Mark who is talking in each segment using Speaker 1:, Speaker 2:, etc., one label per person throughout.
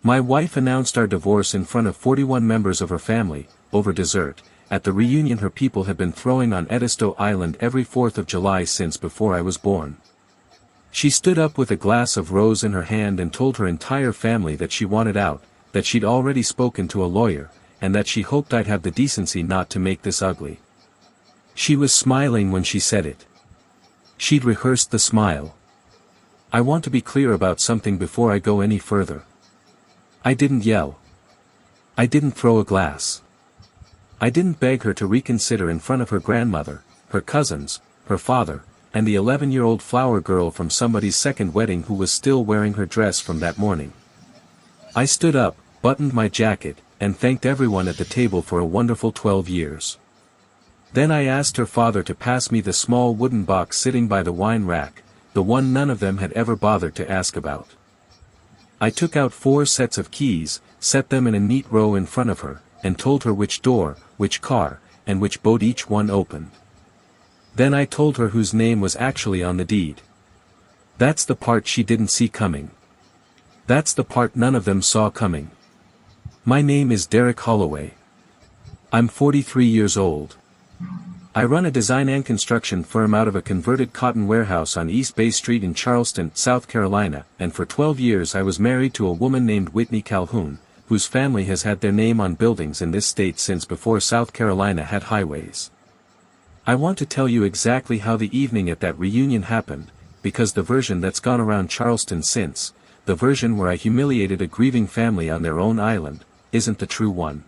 Speaker 1: My wife announced our divorce in front of 41 members of her family, over dessert, at the reunion her people had been throwing on Edisto Island every 4th of July since before I was born. She stood up with a glass of rose in her hand and told her entire family that she wanted out, that she'd already spoken to a lawyer, and that she hoped I'd have the decency not to make this ugly. She was smiling when she said it. She'd rehearsed the smile. I want to be clear about something before I go any further. I didn't yell. I didn't throw a glass. I didn't beg her to reconsider in front of her grandmother, her cousins, her father, and the 11-year-old flower girl from somebody's second wedding who was still wearing her dress from that morning. I stood up, buttoned my jacket, and thanked everyone at the table for a wonderful 12 years. Then I asked her father to pass me the small wooden box sitting by the wine rack, the one none of them had ever bothered to ask about. I took out 4 sets of keys, set them in a neat row in front of her, and told her which door, which car, and which boat each one opened. Then I told her whose name was actually on the deed. That's the part she didn't see coming. That's the part none of them saw coming. My name is Derek Holloway. I'm 43 years old. I run a design and construction firm out of a converted cotton warehouse on East Bay Street in Charleston, South Carolina, and for 12 years I was married to a woman named Whitney Calhoun, whose family has had their name on buildings in this state since before South Carolina had highways. I want to tell you exactly how the evening at that reunion happened, because the version that's gone around Charleston since, the version where I humiliated a grieving family on their own island, isn't the true one.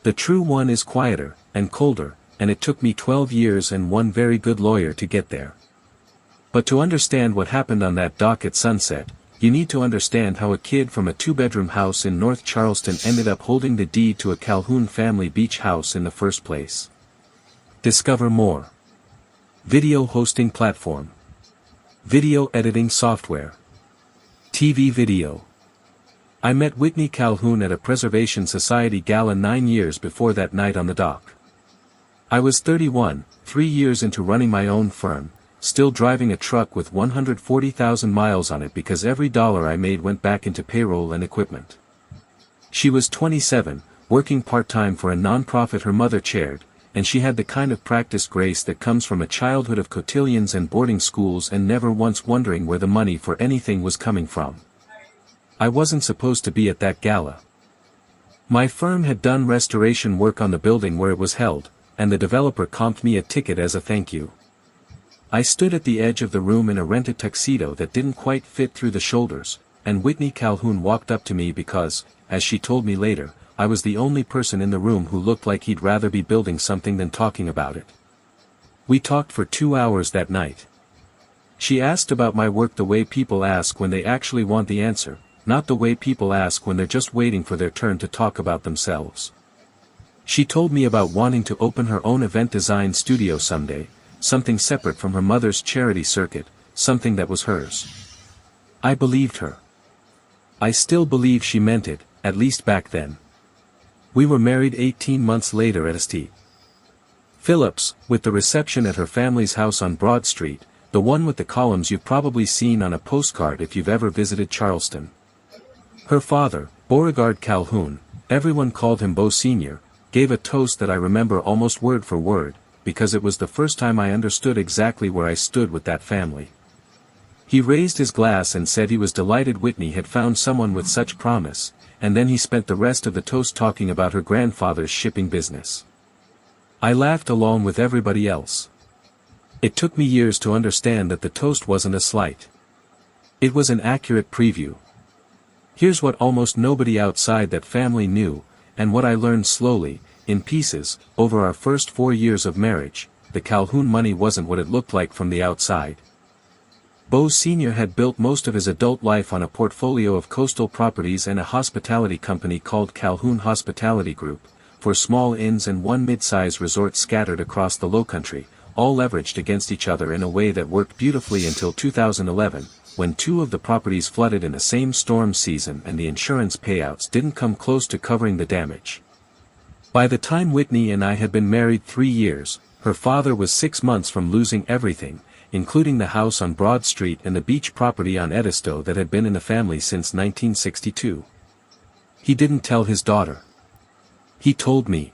Speaker 1: The true one is quieter, and colder, and it took me 12 years and one very good lawyer to get there. But to understand what happened on that dock at sunset, you need to understand how a kid from a 2-bedroom house in North Charleston ended up holding the deed to a Calhoun family beach house in the first place. Discover more. Video hosting platform. Video editing software. TV video. I met Whitney Calhoun at a Preservation Society gala 9 years before that night on the dock. I was 31, 3 years into running my own firm, still driving a truck with 140,000 miles on it because every dollar I made went back into payroll and equipment. She was 27, working part-time for a non-profit her mother chaired, and she had the kind of practiced grace that comes from a childhood of cotillions and boarding schools and never once wondering where the money for anything was coming from. I wasn't supposed to be at that gala. My firm had done restoration work on the building where it was held, and the developer comped me a ticket as a thank you. I stood at the edge of the room in a rented tuxedo that didn't quite fit through the shoulders, and Whitney Calhoun walked up to me because, as she told me later, I was the only person in the room who looked like he'd rather be building something than talking about it. We talked for 2 hours that night. She asked about my work the way people ask when they actually want the answer, not the way people ask when they're just waiting for their turn to talk about themselves. She told me about wanting to open her own event design studio someday, something separate from her mother's charity circuit, something that was hers. I believed her. I still believe she meant it, at least back then. We were married 18 months later at St. Phillips, with the reception at her family's house on Broad Street, the one with the columns you've probably seen on a postcard if you've ever visited Charleston. Her father, Beauregard Calhoun, everyone called him Beau Sr., gave a toast that I remember almost word for word, because it was the first time I understood exactly where I stood with that family. He raised his glass and said he was delighted Whitney had found someone with such promise, and then he spent the rest of the toast talking about her grandfather's shipping business. I laughed along with everybody else. It took me years to understand that the toast wasn't a slight. It was an accurate preview. Here's what almost nobody outside that family knew, and what I learned slowly, in pieces, over our first 4 years of marriage: the Calhoun money wasn't what it looked like from the outside. Beau Sr. had built most of his adult life on a portfolio of coastal properties and a hospitality company called Calhoun Hospitality Group, for small inns and one mid-size resort scattered across the Lowcountry, all leveraged against each other in a way that worked beautifully until 2011, when 2 of the properties flooded in the same storm season and the insurance payouts didn't come close to covering the damage. By the time Whitney and I had been married 3 years, her father was 6 months from losing everything, including the house on Broad Street and the beach property on Edisto that had been in the family since 1962. He didn't tell his daughter. He told me.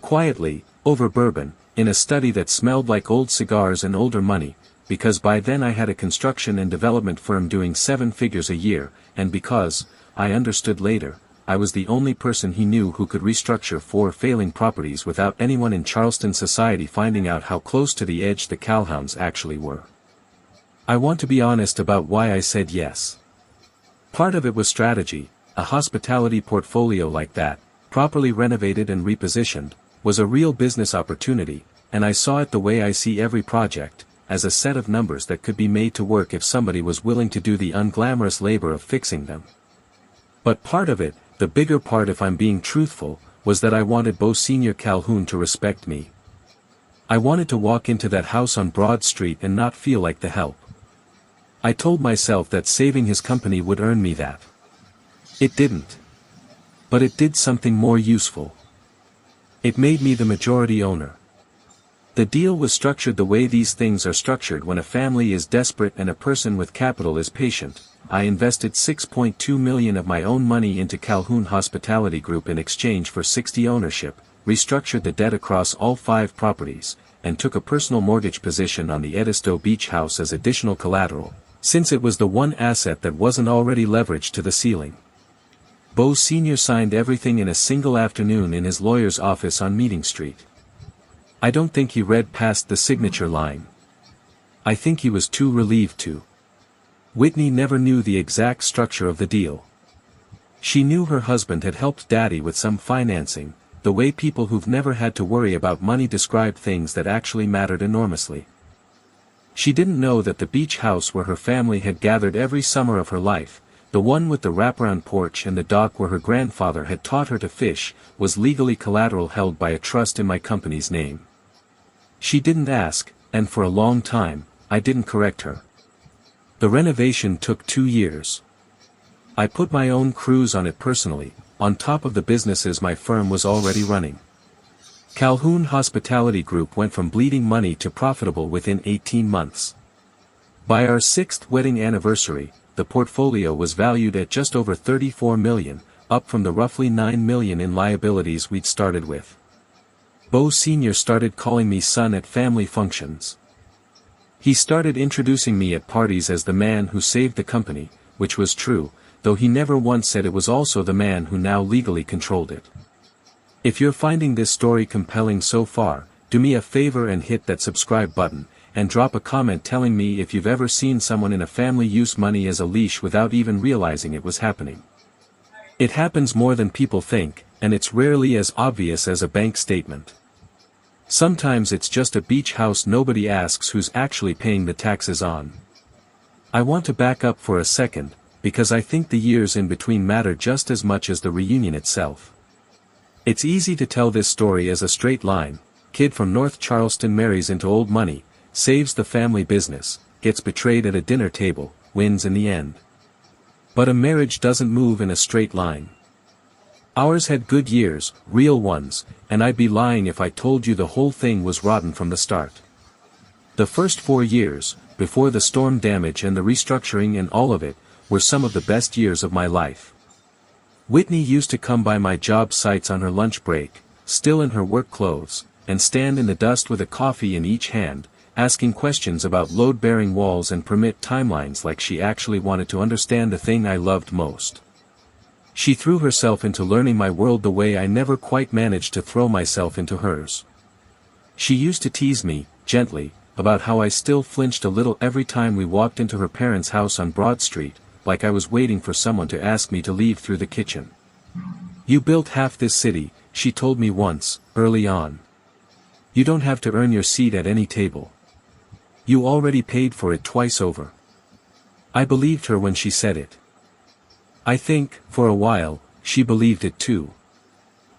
Speaker 1: Quietly, over bourbon, in a study that smelled like old cigars and older money, because by then I had a construction and development firm doing 7 figures a year, and because, I understood later, I was the only person he knew who could restructure 4 failing properties without anyone in Charleston society finding out how close to the edge the Calhouns actually were. I want to be honest about why I said yes. Part of it was strategy. A hospitality portfolio like that, properly renovated and repositioned, was a real business opportunity, and I saw it the way I see every project, as a set of numbers that could be made to work if somebody was willing to do the unglamorous labor of fixing them. But part of it, the bigger part if I'm being truthful, was that I wanted Bo Senior Calhoun to respect me. I wanted to walk into that house on Broad Street and not feel like the help. I told myself that saving his company would earn me that. It didn't. But it did something more useful. It made me the majority owner. The deal was structured the way these things are structured when a family is desperate and a person with capital is patient. I invested $6.2 million of my own money into Calhoun Hospitality Group in exchange for 60 ownership, restructured the debt across all 5 properties, and took a personal mortgage position on the Edisto Beach house as additional collateral, since it was the one asset that wasn't already leveraged to the ceiling. Bo Sr. signed everything in a single afternoon in his lawyer's office on Meeting Street. I don't think he read past the signature line. I think he was too relieved to. Whitney never knew the exact structure of the deal. She knew her husband had helped Daddy with some financing, the way people who've never had to worry about money describe things that actually mattered enormously. She didn't know that the beach house where her family had gathered every summer of her life, the one with the wraparound porch and the dock where her grandfather had taught her to fish, was legally collateral held by a trust in my company's name. She didn't ask, and for a long time, I didn't correct her. The renovation took 2 years. I put my own crews on it personally, on top of the businesses my firm was already running. Calhoun Hospitality Group went from bleeding money to profitable within 18 months. By our 6th wedding anniversary, the portfolio was valued at just over $34 million, up from the roughly $9 million in liabilities we'd started with. Bo Sr. started calling me son at family functions. He started introducing me at parties as the man who saved the company, which was true, though he never once said it was also the man who now legally controlled it. If you're finding this story compelling so far, do me a favor and hit that subscribe button, and drop a comment telling me if you've ever seen someone in a family use money as a leash without even realizing it was happening. It happens more than people think, and it's rarely as obvious as a bank statement. Sometimes it's just a beach house nobody asks who's actually paying the taxes on. I want to back up for a second, because I think the years in between matter just as much as the reunion itself. It's easy to tell this story as a straight line: kid from North Charleston marries into old money, saves the family business, gets betrayed at a dinner table, wins in the end. But a marriage doesn't move in a straight line. Ours had good years, real ones, and I'd be lying if I told you the whole thing was rotten from the start. The first 4 years, before the storm damage and the restructuring and all of it, were some of the best years of my life. Whitney used to come by my job sites on her lunch break, still in her work clothes, and stand in the dust with a coffee in each hand, asking questions about load-bearing walls and permit timelines like she actually wanted to understand the thing I loved most. She threw herself into learning my world the way I never quite managed to throw myself into hers. She used to tease me, gently, about how I still flinched a little every time we walked into her parents' house on Broad Street, like I was waiting for someone to ask me to leave through the kitchen. "You built half this city," she told me once, early on. "You don't have to earn your seat at any table. You already paid for it twice over." I believed her when she said it. I think, for a while, she believed it too.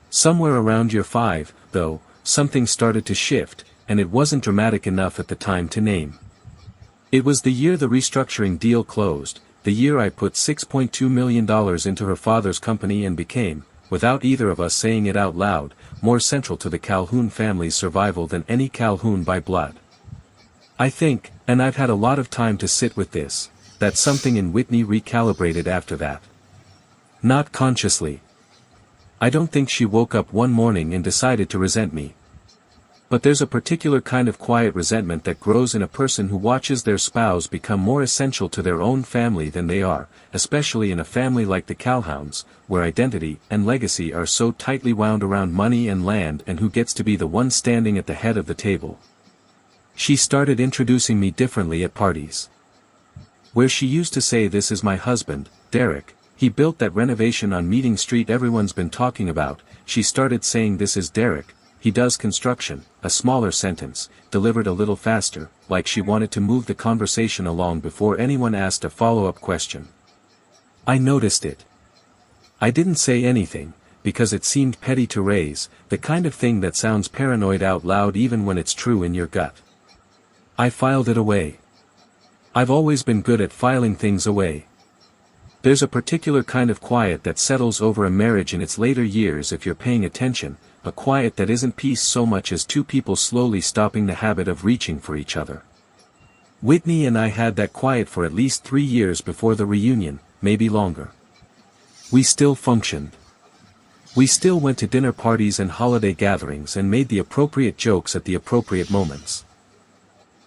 Speaker 1: Somewhere around year 5, though, something started to shift, and it wasn't dramatic enough at the time to name. It was the year the restructuring deal closed, the year I put $6.2 million into her father's company and became, without either of us saying it out loud, more central to the Calhoun family's survival than any Calhoun by blood. I think, and I've had a lot of time to sit with this, that something in Whitney recalibrated after that. Not consciously. I don't think she woke up one morning and decided to resent me. But there's a particular kind of quiet resentment that grows in a person who watches their spouse become more essential to their own family than they are, especially in a family like the Calhouns, where identity and legacy are so tightly wound around money and land and who gets to be the one standing at the head of the table. She started introducing me differently at parties. Where she used to say, "This is my husband, Derek, he built that renovation on Meeting Street everyone's been talking about," she started saying, "This is Derek, he does construction," a smaller sentence, delivered a little faster, like she wanted to move the conversation along before anyone asked a follow-up question. I noticed it. I didn't say anything, because it seemed petty to raise, the kind of thing that sounds paranoid out loud even when it's true in your gut. I filed it away. I've always been good at filing things away. There's a particular kind of quiet that settles over a marriage in its later years if you're paying attention, a quiet that isn't peace so much as two people slowly stopping the habit of reaching for each other. Whitney and I had that quiet for at least 3 years before the reunion, maybe longer. We still functioned. We still went to dinner parties and holiday gatherings and made the appropriate jokes at the appropriate moments.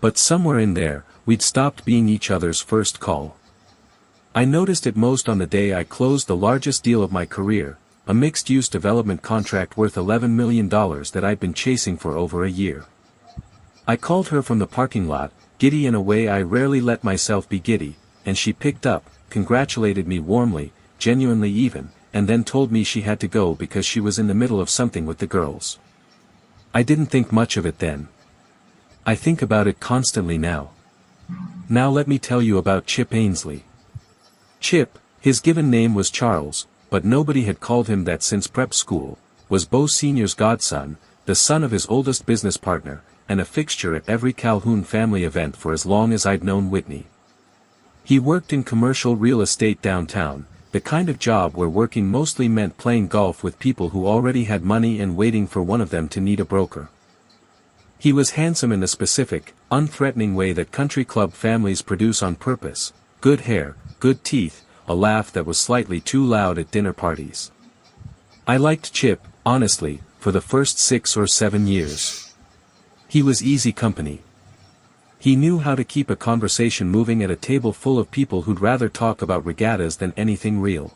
Speaker 1: But somewhere in there, we'd stopped being each other's first call. I noticed it most on the day I closed the largest deal of my career, a mixed-use development contract worth $11 million that I'd been chasing for over a year. I called her from the parking lot, giddy in a way I rarely let myself be giddy, and she picked up, congratulated me warmly, genuinely even, and then told me she had to go because she was in the middle of something with the girls. I didn't think much of it then. I think about it constantly now. Now let me tell you about Chip Ainsley. Chip, his given name was Charles, but nobody had called him that since prep school, was Bo Sr.'s godson, the son of his oldest business partner, and a fixture at every Calhoun family event for as long as I'd known Whitney. He worked in commercial real estate downtown, the kind of job where working mostly meant playing golf with people who already had money and waiting for one of them to need a broker. He was handsome in the specific, unthreatening way that country club families produce on purpose: good hair, good teeth, a laugh that was slightly too loud at dinner parties. I liked Chip, honestly, for the first 6 or 7 years. He was easy company. He knew how to keep a conversation moving at a table full of people who'd rather talk about regattas than anything real.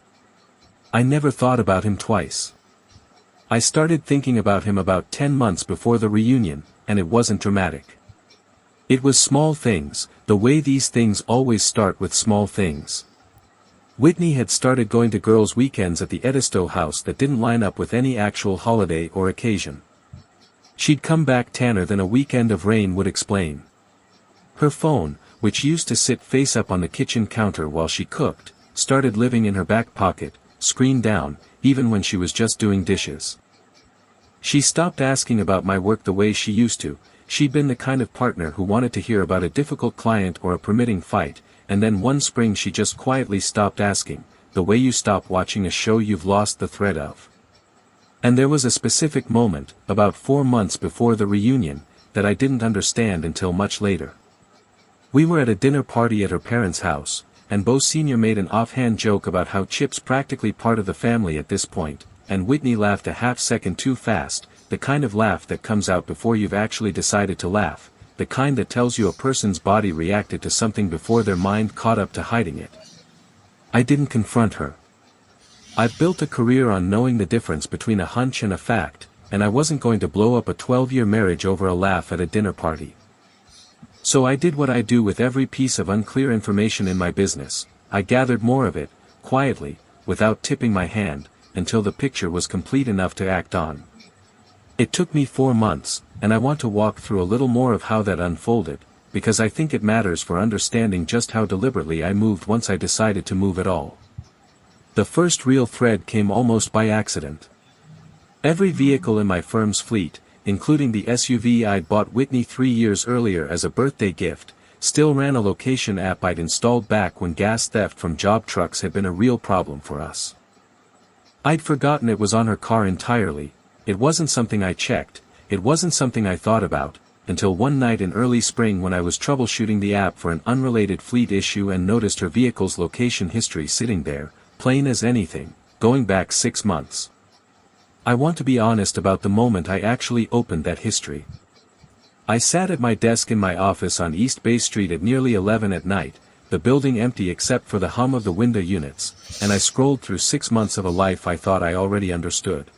Speaker 1: I never thought about him twice. I started thinking about him about 10 months before the reunion, and it wasn't dramatic. It was small things, the way these things always start with small things. Whitney had started going to girls' weekends at the Edisto house that didn't line up with any actual holiday or occasion. She'd come back tanner than a weekend of rain would explain. Her phone, which used to sit face up on the kitchen counter while she cooked, started living in her back pocket, screen down, even when she was just doing dishes. She stopped asking about my work the way she used to. She'd been the kind of partner who wanted to hear about a difficult client or a permitting fight, and then one spring she just quietly stopped asking, the way you stop watching a show you've lost the thread of. And there was a specific moment, about 4 months before the reunion, that I didn't understand until much later. We were at a dinner party at her parents' house, and Bo Sr. made an offhand joke about how Chip's practically part of the family at this point, and Whitney laughed a half-second too fast, the kind of laugh that comes out before you've actually decided to laugh, the kind that tells you a person's body reacted to something before their mind caught up to hiding it. I didn't confront her. I've built a career on knowing the difference between a hunch and a fact, and I wasn't going to blow up a 12-year marriage over a laugh at a dinner party. So I did what I do with every piece of unclear information in my business. I gathered more of it, quietly, without tipping my hand, until the picture was complete enough to act on. It took me 4 months, and I want to walk through a little more of how that unfolded, because I think it matters for understanding just how deliberately I moved once I decided to move at all. The first real thread came almost by accident. Every vehicle in my firm's fleet, including the SUV I'd bought Whitney 3 years earlier as a birthday gift, still ran a location app I'd installed back when gas theft from job trucks had been a real problem for us. I'd forgotten it was on her car entirely. It wasn't something I checked, it wasn't something I thought about, until one night in early spring when I was troubleshooting the app for an unrelated fleet issue and noticed her vehicle's location history sitting there, plain as anything, going back 6 months. I want to be honest about the moment I actually opened that history. I sat at my desk in my office on East Bay Street at nearly 11 at night, the building empty except for the hum of the window units, and I scrolled through 6 months of a life I thought I already understood.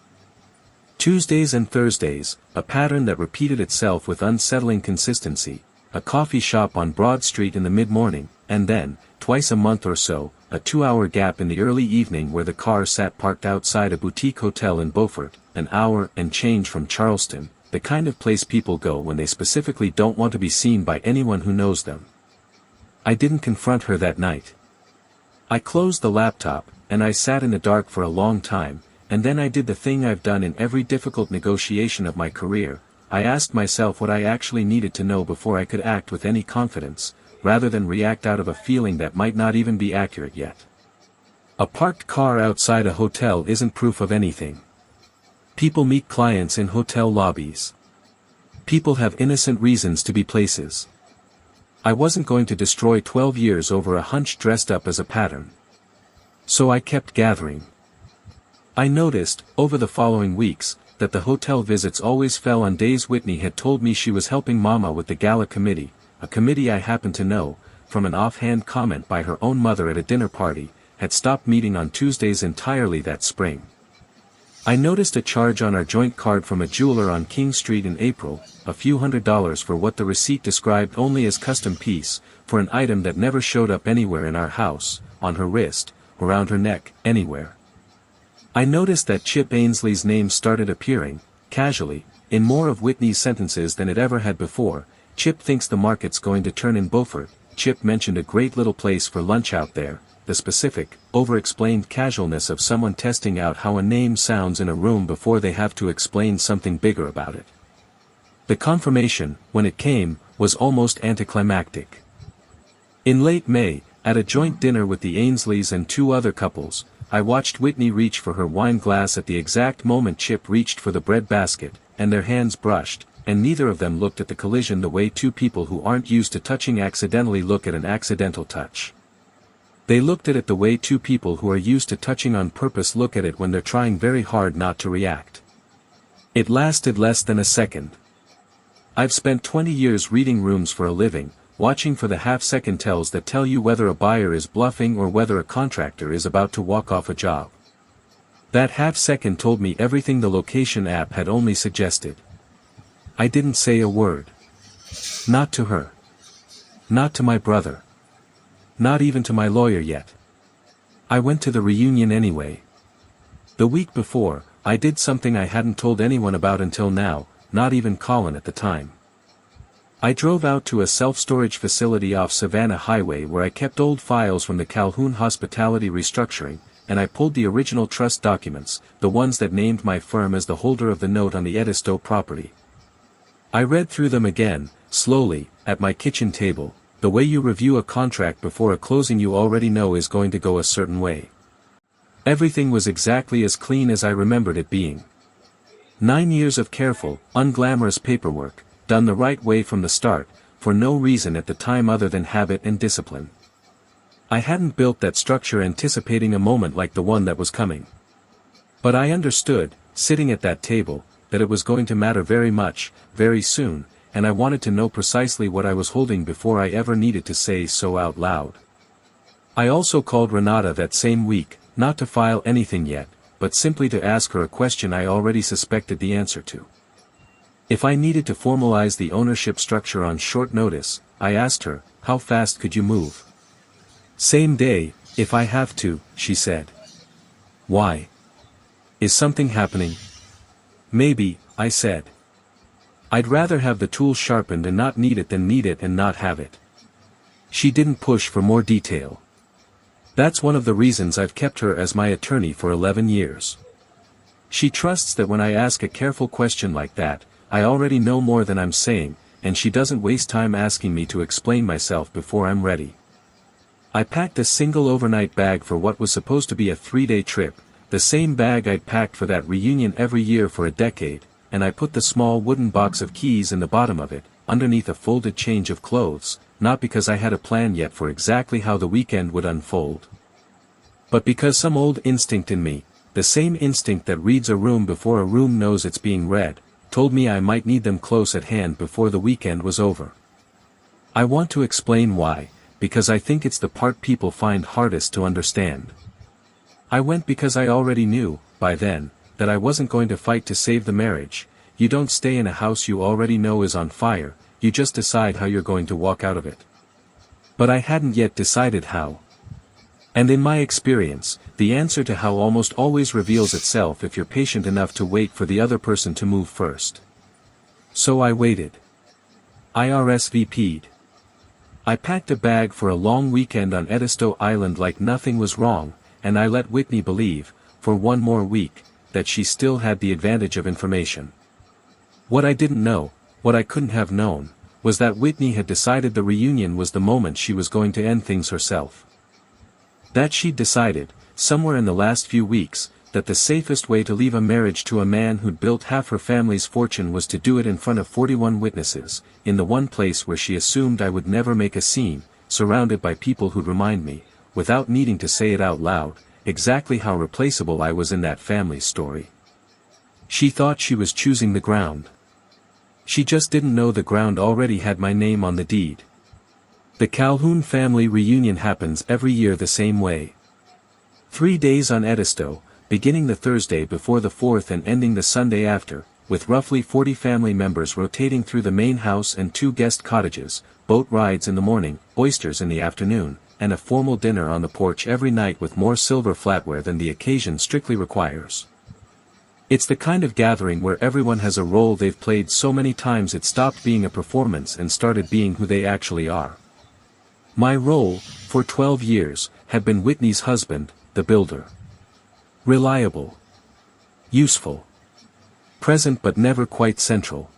Speaker 1: Tuesdays and Thursdays, a pattern that repeated itself with unsettling consistency, a coffee shop on Broad Street in the mid-morning, and then, twice a month or so, a 2-hour gap in the early evening where the car sat parked outside a boutique hotel in Beaufort, an hour and change from Charleston, the kind of place people go when they specifically don't want to be seen by anyone who knows them. I didn't confront her that night. I closed the laptop, and I sat in the dark for a long time, and then I did the thing I've done in every difficult negotiation of my career. I asked myself what I actually needed to know before I could act with any confidence, rather than react out of a feeling that might not even be accurate yet. A parked car outside a hotel isn't proof of anything. People meet clients in hotel lobbies. People have innocent reasons to be places. I wasn't going to destroy 12 years over a hunch dressed up as a pattern. So I kept gathering. I noticed, over the following weeks, that the hotel visits always fell on days Whitney had told me she was helping Mama with the gala committee, a committee I happened to know, from an offhand comment by her own mother at a dinner party, had stopped meeting on Tuesdays entirely that spring. I noticed a charge on our joint card from a jeweler on King Street in April, a few $100s for what the receipt described only as custom piece, for an item that never showed up anywhere in our house, on her wrist, around her neck, anywhere. I noticed that Chip Ainsley's name started appearing, casually, in more of Whitney's sentences than it ever had before. Chip thinks the market's going to turn in Beaufort. Chip mentioned a great little place for lunch out there, the specific, over-explained casualness of someone testing out how a name sounds in a room before they have to explain something bigger about it. The confirmation, when it came, was almost anticlimactic. In late May, at a joint dinner with the Ainsleys and 2 other couples, I watched Whitney reach for her wine glass at the exact moment Chip reached for the bread basket, and their hands brushed, and neither of them looked at the collision the way 2 people who aren't used to touching accidentally look at an accidental touch. They looked at it the way 2 people who are used to touching on purpose look at it when they're trying very hard not to react. It lasted less than a second. I've spent 20 years reading rooms for a living, watching for the half-second tells that tell you whether a buyer is bluffing or whether a contractor is about to walk off a job. That half-second told me everything the location app had only suggested. I didn't say a word. Not to her. Not to my brother. Not even to my lawyer yet. I went to the reunion anyway. The week before, I did something I hadn't told anyone about until now, not even Colin at the time. I drove out to a self-storage facility off Savannah Highway where I kept old files from the Calhoun Hospitality restructuring, and I pulled the original trust documents, the ones that named my firm as the holder of the note on the Edisto property. I read through them again, slowly, at my kitchen table, the way you review a contract before a closing you already know is going to go a certain way. Everything was exactly as clean as I remembered it being. 9 years of careful, unglamorous paperwork, done the right way from the start, for no reason at the time other than habit and discipline. I hadn't built that structure anticipating a moment like the one that was coming. But I understood, sitting at that table, that it was going to matter very much, very soon, and I wanted to know precisely what I was holding before I ever needed to say so out loud. I also called Renata that same week, not to file anything yet, but simply to ask her a question I already suspected the answer to. If I needed to formalize the ownership structure on short notice, I asked her, how fast could you move? Same day, if I have to, she said. Why? Is something happening? Maybe, I said. I'd rather have the tool sharpened and not need it than need it and not have it. She didn't push for more detail. That's one of the reasons I've kept her as my attorney for 11 years. She trusts that when I ask a careful question like that, I already know more than I'm saying, and she doesn't waste time asking me to explain myself before I'm ready. I packed a single overnight bag for what was supposed to be a 3-day trip, the same bag I'd packed for that reunion every year for a decade, and I put the small wooden box of keys in the bottom of it, underneath a folded change of clothes, not because I had a plan yet for exactly how the weekend would unfold, but because some old instinct in me, the same instinct that reads a room before a room knows it's being read, told me I might need them close at hand before the weekend was over. I want to explain why, because I think it's the part people find hardest to understand. I went because I already knew, by then, that I wasn't going to fight to save the marriage. You don't stay in a house you already know is on fire, you just decide how you're going to walk out of it. But I hadn't yet decided how. And in my experience, the answer to how almost always reveals itself if you're patient enough to wait for the other person to move first. So I waited. I RSVP'd. I packed a bag for a long weekend on Edisto Island like nothing was wrong, and I let Whitney believe, for one more week, that she still had the advantage of information. What I didn't know, what I couldn't have known, was that Whitney had decided the reunion was the moment she was going to end things herself. That she'd decided, somewhere in the last few weeks, that the safest way to leave a marriage to a man who'd built half her family's fortune was to do it in front of 41 witnesses, in the one place where she assumed I would never make a scene, surrounded by people who'd remind me, without needing to say it out loud, exactly how replaceable I was in that family's story. She thought she was choosing the ground. She just didn't know the ground already had my name on the deed. The Calhoun family reunion happens every year the same way. 3 days on Edisto, beginning the Thursday before the 4th and ending the Sunday after, with roughly 40 family members rotating through the main house and 2 guest cottages, boat rides in the morning, oysters in the afternoon, and a formal dinner on the porch every night with more silver flatware than the occasion strictly requires. It's the kind of gathering where everyone has a role they've played so many times it stopped being a performance and started being who they actually are. My role, for 12 years, had been Whitney's husband, the builder. Reliable. Useful. Present but never quite central.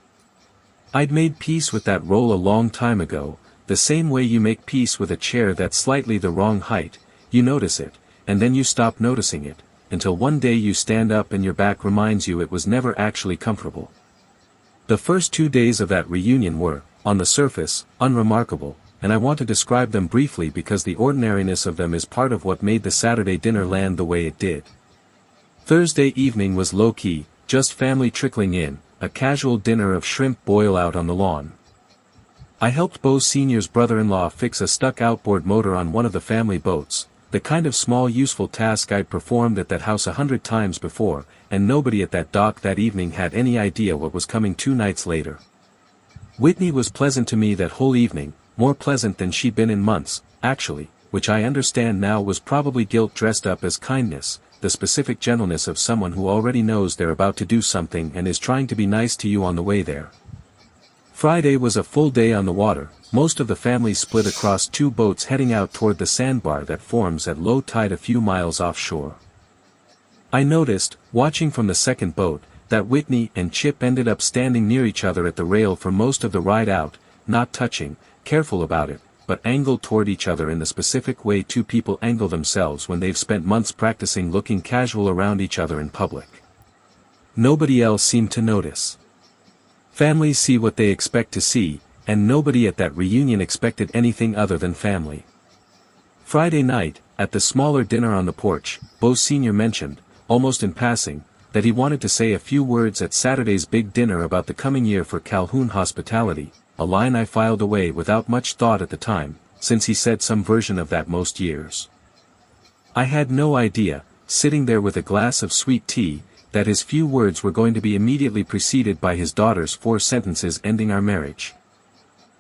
Speaker 1: I'd made peace with that role a long time ago, the same way you make peace with a chair that's slightly the wrong height, you notice it, and then you stop noticing it, until one day you stand up and your back reminds you it was never actually comfortable. The first 2 days of that reunion were, on the surface, unremarkable, and I want to describe them briefly because the ordinariness of them is part of what made the Saturday dinner land the way it did. Thursday evening was low-key, just family trickling in, a casual dinner of shrimp boil out on the lawn. I helped Bo Sr.'s brother-in-law fix a stuck outboard motor on one of the family boats, the kind of small useful task I'd performed at that house 100 times before, and nobody at that dock that evening had any idea what was coming 2 nights later. Whitney was pleasant to me that whole evening, more pleasant than she'd been in months, actually, which I understand now was probably guilt dressed up as kindness, the specific gentleness of someone who already knows they're about to do something and is trying to be nice to you on the way there. Friday was a full day on the water, most of the family split across 2 boats heading out toward the sandbar that forms at low tide a few miles offshore. I noticed, watching from the second boat, that Whitney and Chip ended up standing near each other at the rail for most of the ride out, not touching, careful about it, but angled toward each other in the specific way 2 people angle themselves when they've spent months practicing looking casual around each other in public. Nobody else seemed to notice. Families see what they expect to see, and nobody at that reunion expected anything other than family. Friday night, at the smaller dinner on the porch, Bo Sr. mentioned, almost in passing, that he wanted to say a few words at Saturday's big dinner about the coming year for Calhoun hospitality, a line I filed away without much thought at the time, since he said some version of that most years. I had no idea, sitting there with a glass of sweet tea, that his few words were going to be immediately preceded by his daughter's 4 sentences ending our marriage.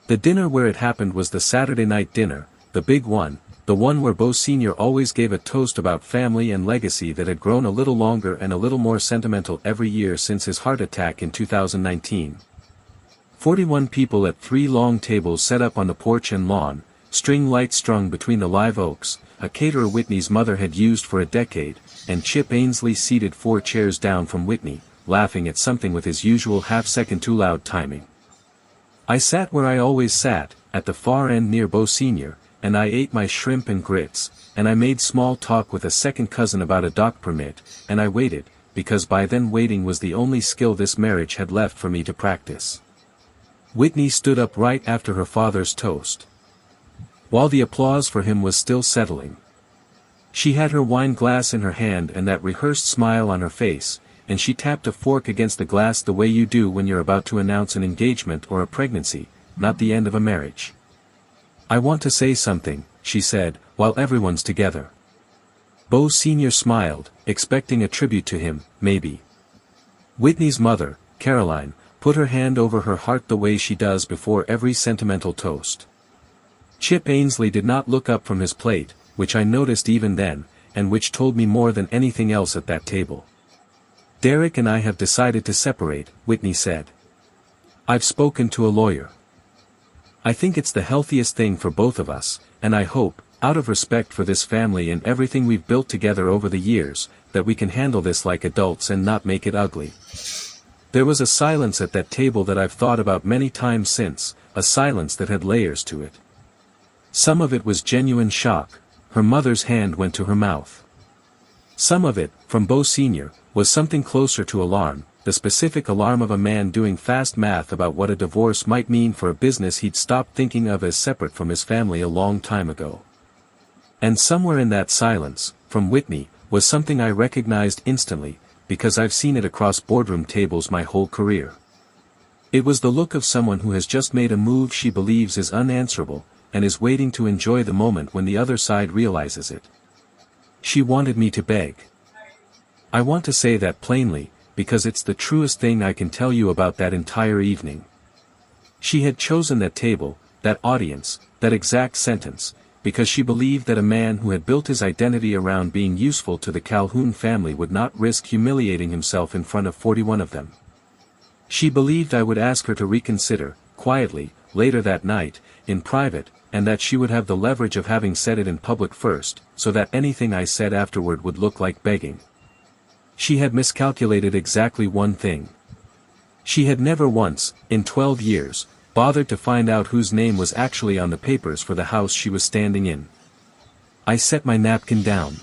Speaker 1: The dinner where it happened was the Saturday night dinner, the big one, the one where Bo Sr. always gave a toast about family and legacy that had grown a little longer and a little more sentimental every year since his heart attack in 2019. 41 people at 3 long tables set up on the porch and lawn, string lights strung between the live oaks, a caterer Whitney's mother had used for a decade, and Chip Ainsley seated 4 chairs down from Whitney, laughing at something with his usual half-second too loud timing. I sat where I always sat, at the far end near Bo Sr., and I ate my shrimp and grits, and I made small talk with a second cousin about a dock permit, and I waited, because by then waiting was the only skill this marriage had left for me to practice. Whitney stood up right after her father's toast, while the applause for him was still settling. She had her wine glass in her hand and that rehearsed smile on her face, and she tapped a fork against the glass the way you do when you're about to announce an engagement or a pregnancy, not the end of a marriage. "I want to say something," she said, while everyone's together. Bo Sr. smiled, expecting a tribute to him, maybe. Whitney's mother, Caroline, put her hand over her heart the way she does before every sentimental toast. Chip Ainsley did not look up from his plate, which I noticed even then, and which told me more than anything else at that table. "Derek and I have decided to separate," Whitney said. "I've spoken to a lawyer. I think it's the healthiest thing for both of us, and I hope, out of respect for this family and everything we've built together over the years, that we can handle this like adults and not make it ugly." There was a silence at that table that I've thought about many times since, a silence that had layers to it. Some of it was genuine shock. Her mother's hand went to her mouth. Some of it, from Bo Sr., was something closer to alarm, the specific alarm of a man doing fast math about what a divorce might mean for a business he'd stopped thinking of as separate from his family a long time ago. And somewhere in that silence, from Whitney, was something I recognized instantly, because I've seen it across boardroom tables my whole career. It was the look of someone who has just made a move she believes is unanswerable, and is waiting to enjoy the moment when the other side realizes it. She wanted me to beg. I want to say that plainly, because it's the truest thing I can tell you about that entire evening. She had chosen that table, that audience, that exact sentence, because she believed that a man who had built his identity around being useful to the Calhoun family would not risk humiliating himself in front of 41 of them. She believed I would ask her to reconsider, quietly, later that night, in private, and that she would have the leverage of having said it in public first, so that anything I said afterward would look like begging. She had miscalculated exactly one thing. She had never once, in 12 years, bothered to find out whose name was actually on the papers for the house she was standing in. I set my napkin down.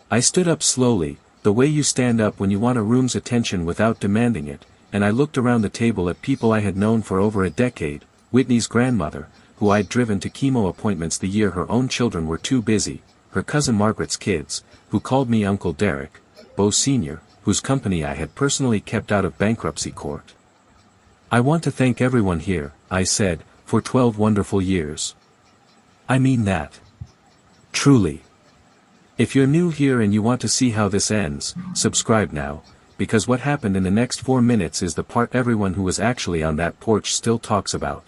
Speaker 1: I stood up slowly, the way you stand up when you want a room's attention without demanding it, and I looked around the table at people I had known for over a decade, Whitney's grandmother, who I'd driven to chemo appointments the year her own children were too busy, her cousin Margaret's kids, who called me Uncle Derek, Bo Sr., whose company I had personally kept out of bankruptcy court. "I want to thank everyone here," I said, "for 12 wonderful years. I mean that. Truly. If you're new here and you want to see how this ends, subscribe now, because what happened in the next 4 minutes is the part everyone who was actually on that porch still talks about."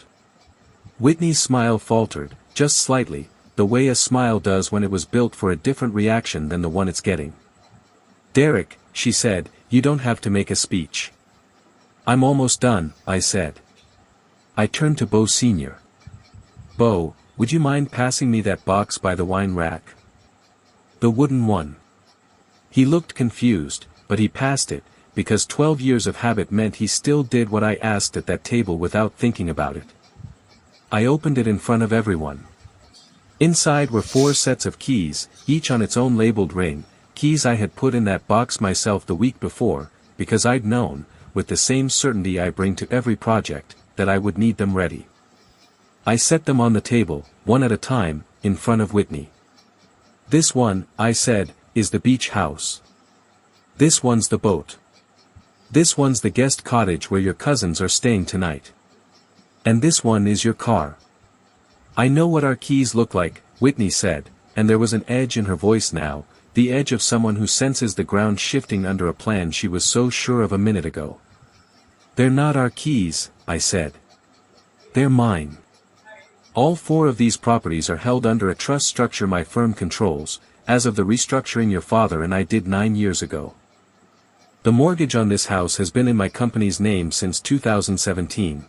Speaker 1: Whitney's smile faltered, just slightly, the way a smile does when it was built for a different reaction than the one it's getting. "Derek," she said, "you don't have to make a speech." "I'm almost done," I said. I turned to Bo Sr. "Bo, would you mind passing me that box by the wine rack? The wooden one." He looked confused, but he passed it, because 12 years of habit meant he still did what I asked at that table without thinking about it. I opened it in front of everyone. Inside were 4 sets of keys, each on its own labeled ring, keys I had put in that box myself the week before, because I'd known, with the same certainty I bring to every project, that I would need them ready. I set them on the table, one at a time, in front of Whitney. "This one," I said, "is the beach house. This one's the boat. This one's the guest cottage where your cousins are staying tonight. And this one is your car." "I know what our keys look like," Whitney said, and there was an edge in her voice now, the edge of someone who senses the ground shifting under a plan she was so sure of a minute ago. "They're not our keys," I said. "They're mine. All 4 of these properties are held under a trust structure my firm controls, as of the restructuring your father and I did 9 years ago. The mortgage on this house has been in my company's name since 2017.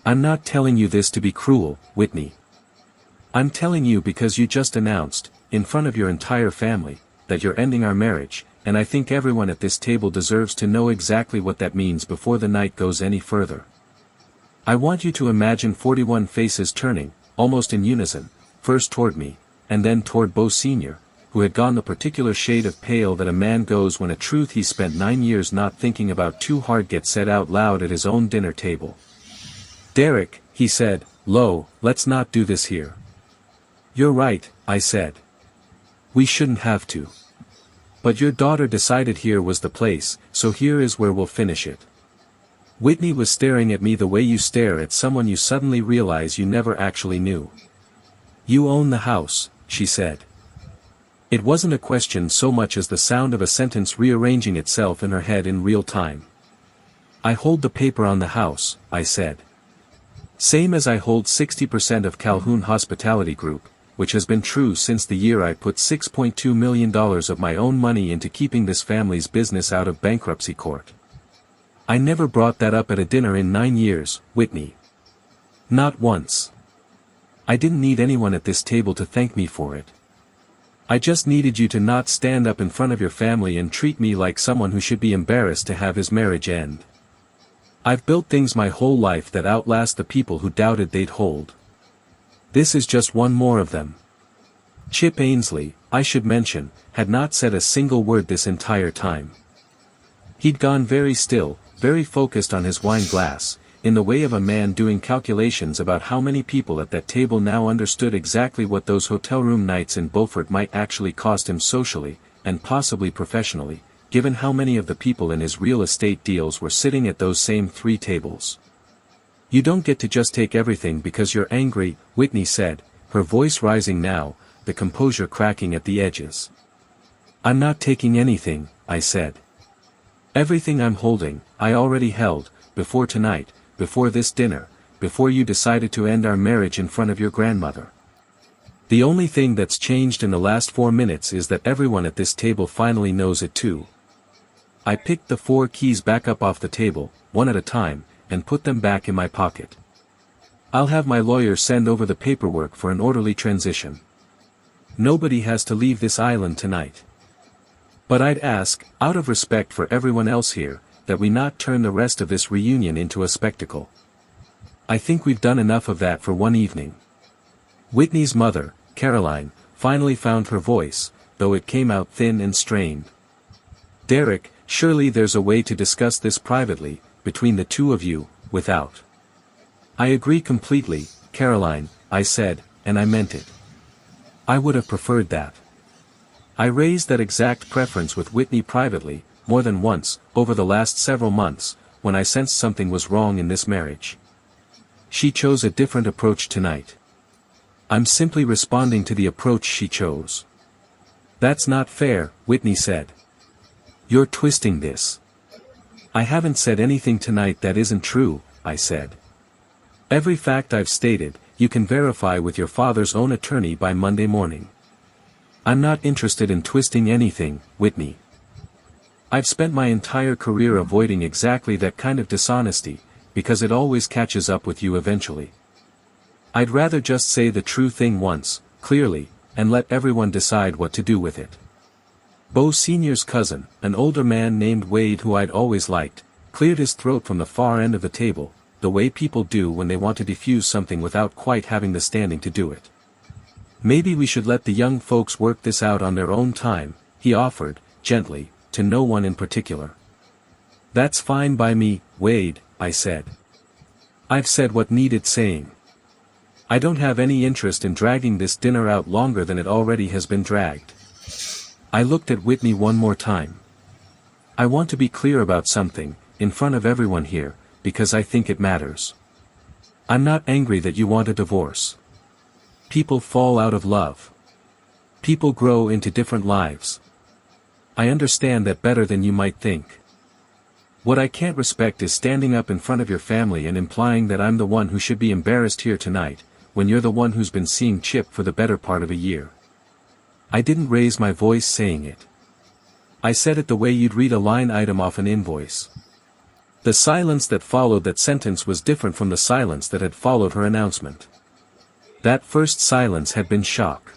Speaker 1: I'm not telling you this to be cruel, Whitney. I'm telling you because you just announced, in front of your entire family, that you're ending our marriage, and I think everyone at this table deserves to know exactly what that means before the night goes any further. I want you to imagine 41 faces turning, almost in unison, first toward me, and then toward Bo Sr., who had gone the particular shade of pale that a man goes when a truth he spent 9 years not thinking about too hard gets said out loud at his own dinner table. "Derek," he said, "let's not do this here." "You're right," I said. We shouldn't have to. But your daughter decided here was the place, so here is where we'll finish it. Whitney was staring at me the way you stare at someone you suddenly realize you never actually knew. You own the house, she said. It wasn't a question so much as the sound of a sentence rearranging itself in her head in real time. I hold the paper on the house, I said. Same as I hold 60% of Calhoun Hospitality Group, which has been true since the year I put $6.2 million of my own money into keeping this family's business out of bankruptcy court. I never brought that up at a dinner in 9 years, Whitney. Not once. I didn't need anyone at this table to thank me for it. I just needed you to not stand up in front of your family and treat me like someone who should be embarrassed to have his marriage end. I've built things my whole life that outlast the people who doubted they'd hold. This is just one more of them. Chip Ainsley, I should mention, had not said a single word this entire time. He'd gone very still, very focused on his wine glass, in the way of a man doing calculations about how many people at that table now understood exactly what those hotel room nights in Beaufort might actually cost him socially, and possibly professionally, given how many of the people in his real estate deals were sitting at those same 3 tables. You don't get to just take everything because you're angry, Whitney said, her voice rising now, the composure cracking at the edges. I'm not taking anything, I said. Everything I'm holding, I already held, before tonight, before this dinner, before you decided to end our marriage in front of your grandmother. The only thing that's changed in the last 4 minutes is that everyone at this table finally knows it too. I picked the 4 keys back up off the table, one at a time, and put them back in my pocket. I'll have my lawyer send over the paperwork for an orderly transition. Nobody has to leave this island tonight. But I'd ask, out of respect for everyone else here, that we not turn the rest of this reunion into a spectacle. I think we've done enough of that for one evening. Whitney's mother, Caroline, finally found her voice, though it came out thin and strained. Derek, surely there's a way to discuss this privately, between the 2 of you, without. I agree completely, Caroline, I said, and I meant it. I would have preferred that. I raised that exact preference with Whitney privately, more than once, over the last several months, when I sensed something was wrong in this marriage. She chose a different approach tonight. I'm simply responding to the approach she chose. That's not fair, Whitney said. You're twisting this. I haven't said anything tonight that isn't true, I said. Every fact I've stated, you can verify with your father's own attorney by Monday morning. I'm not interested in twisting anything, Whitney. I've spent my entire career avoiding exactly that kind of dishonesty, because it always catches up with you eventually. I'd rather just say the true thing once, clearly, and let everyone decide what to do with it. Bo Sr.'s cousin, an older man named Wade who I'd always liked, cleared his throat from the far end of the table, the way people do when they want to defuse something without quite having the standing to do it. Maybe we should let the young folks work this out on their own time, he offered, gently, to no one in particular. That's fine by me, Wade, I said. I've said what needed saying. I don't have any interest in dragging this dinner out longer than it already has been dragged. I looked at Whitney one more time. I want to be clear about something, in front of everyone here, because I think it matters. I'm not angry that you want a divorce. People fall out of love. People grow into different lives. I understand that better than you might think. What I can't respect is standing up in front of your family and implying that I'm the one who should be embarrassed here tonight, when you're the one who's been seeing Chip for the better part of a year. I didn't raise my voice saying it. I said it the way you'd read a line item off an invoice. The silence that followed that sentence was different from the silence that had followed her announcement. That first silence had been shock.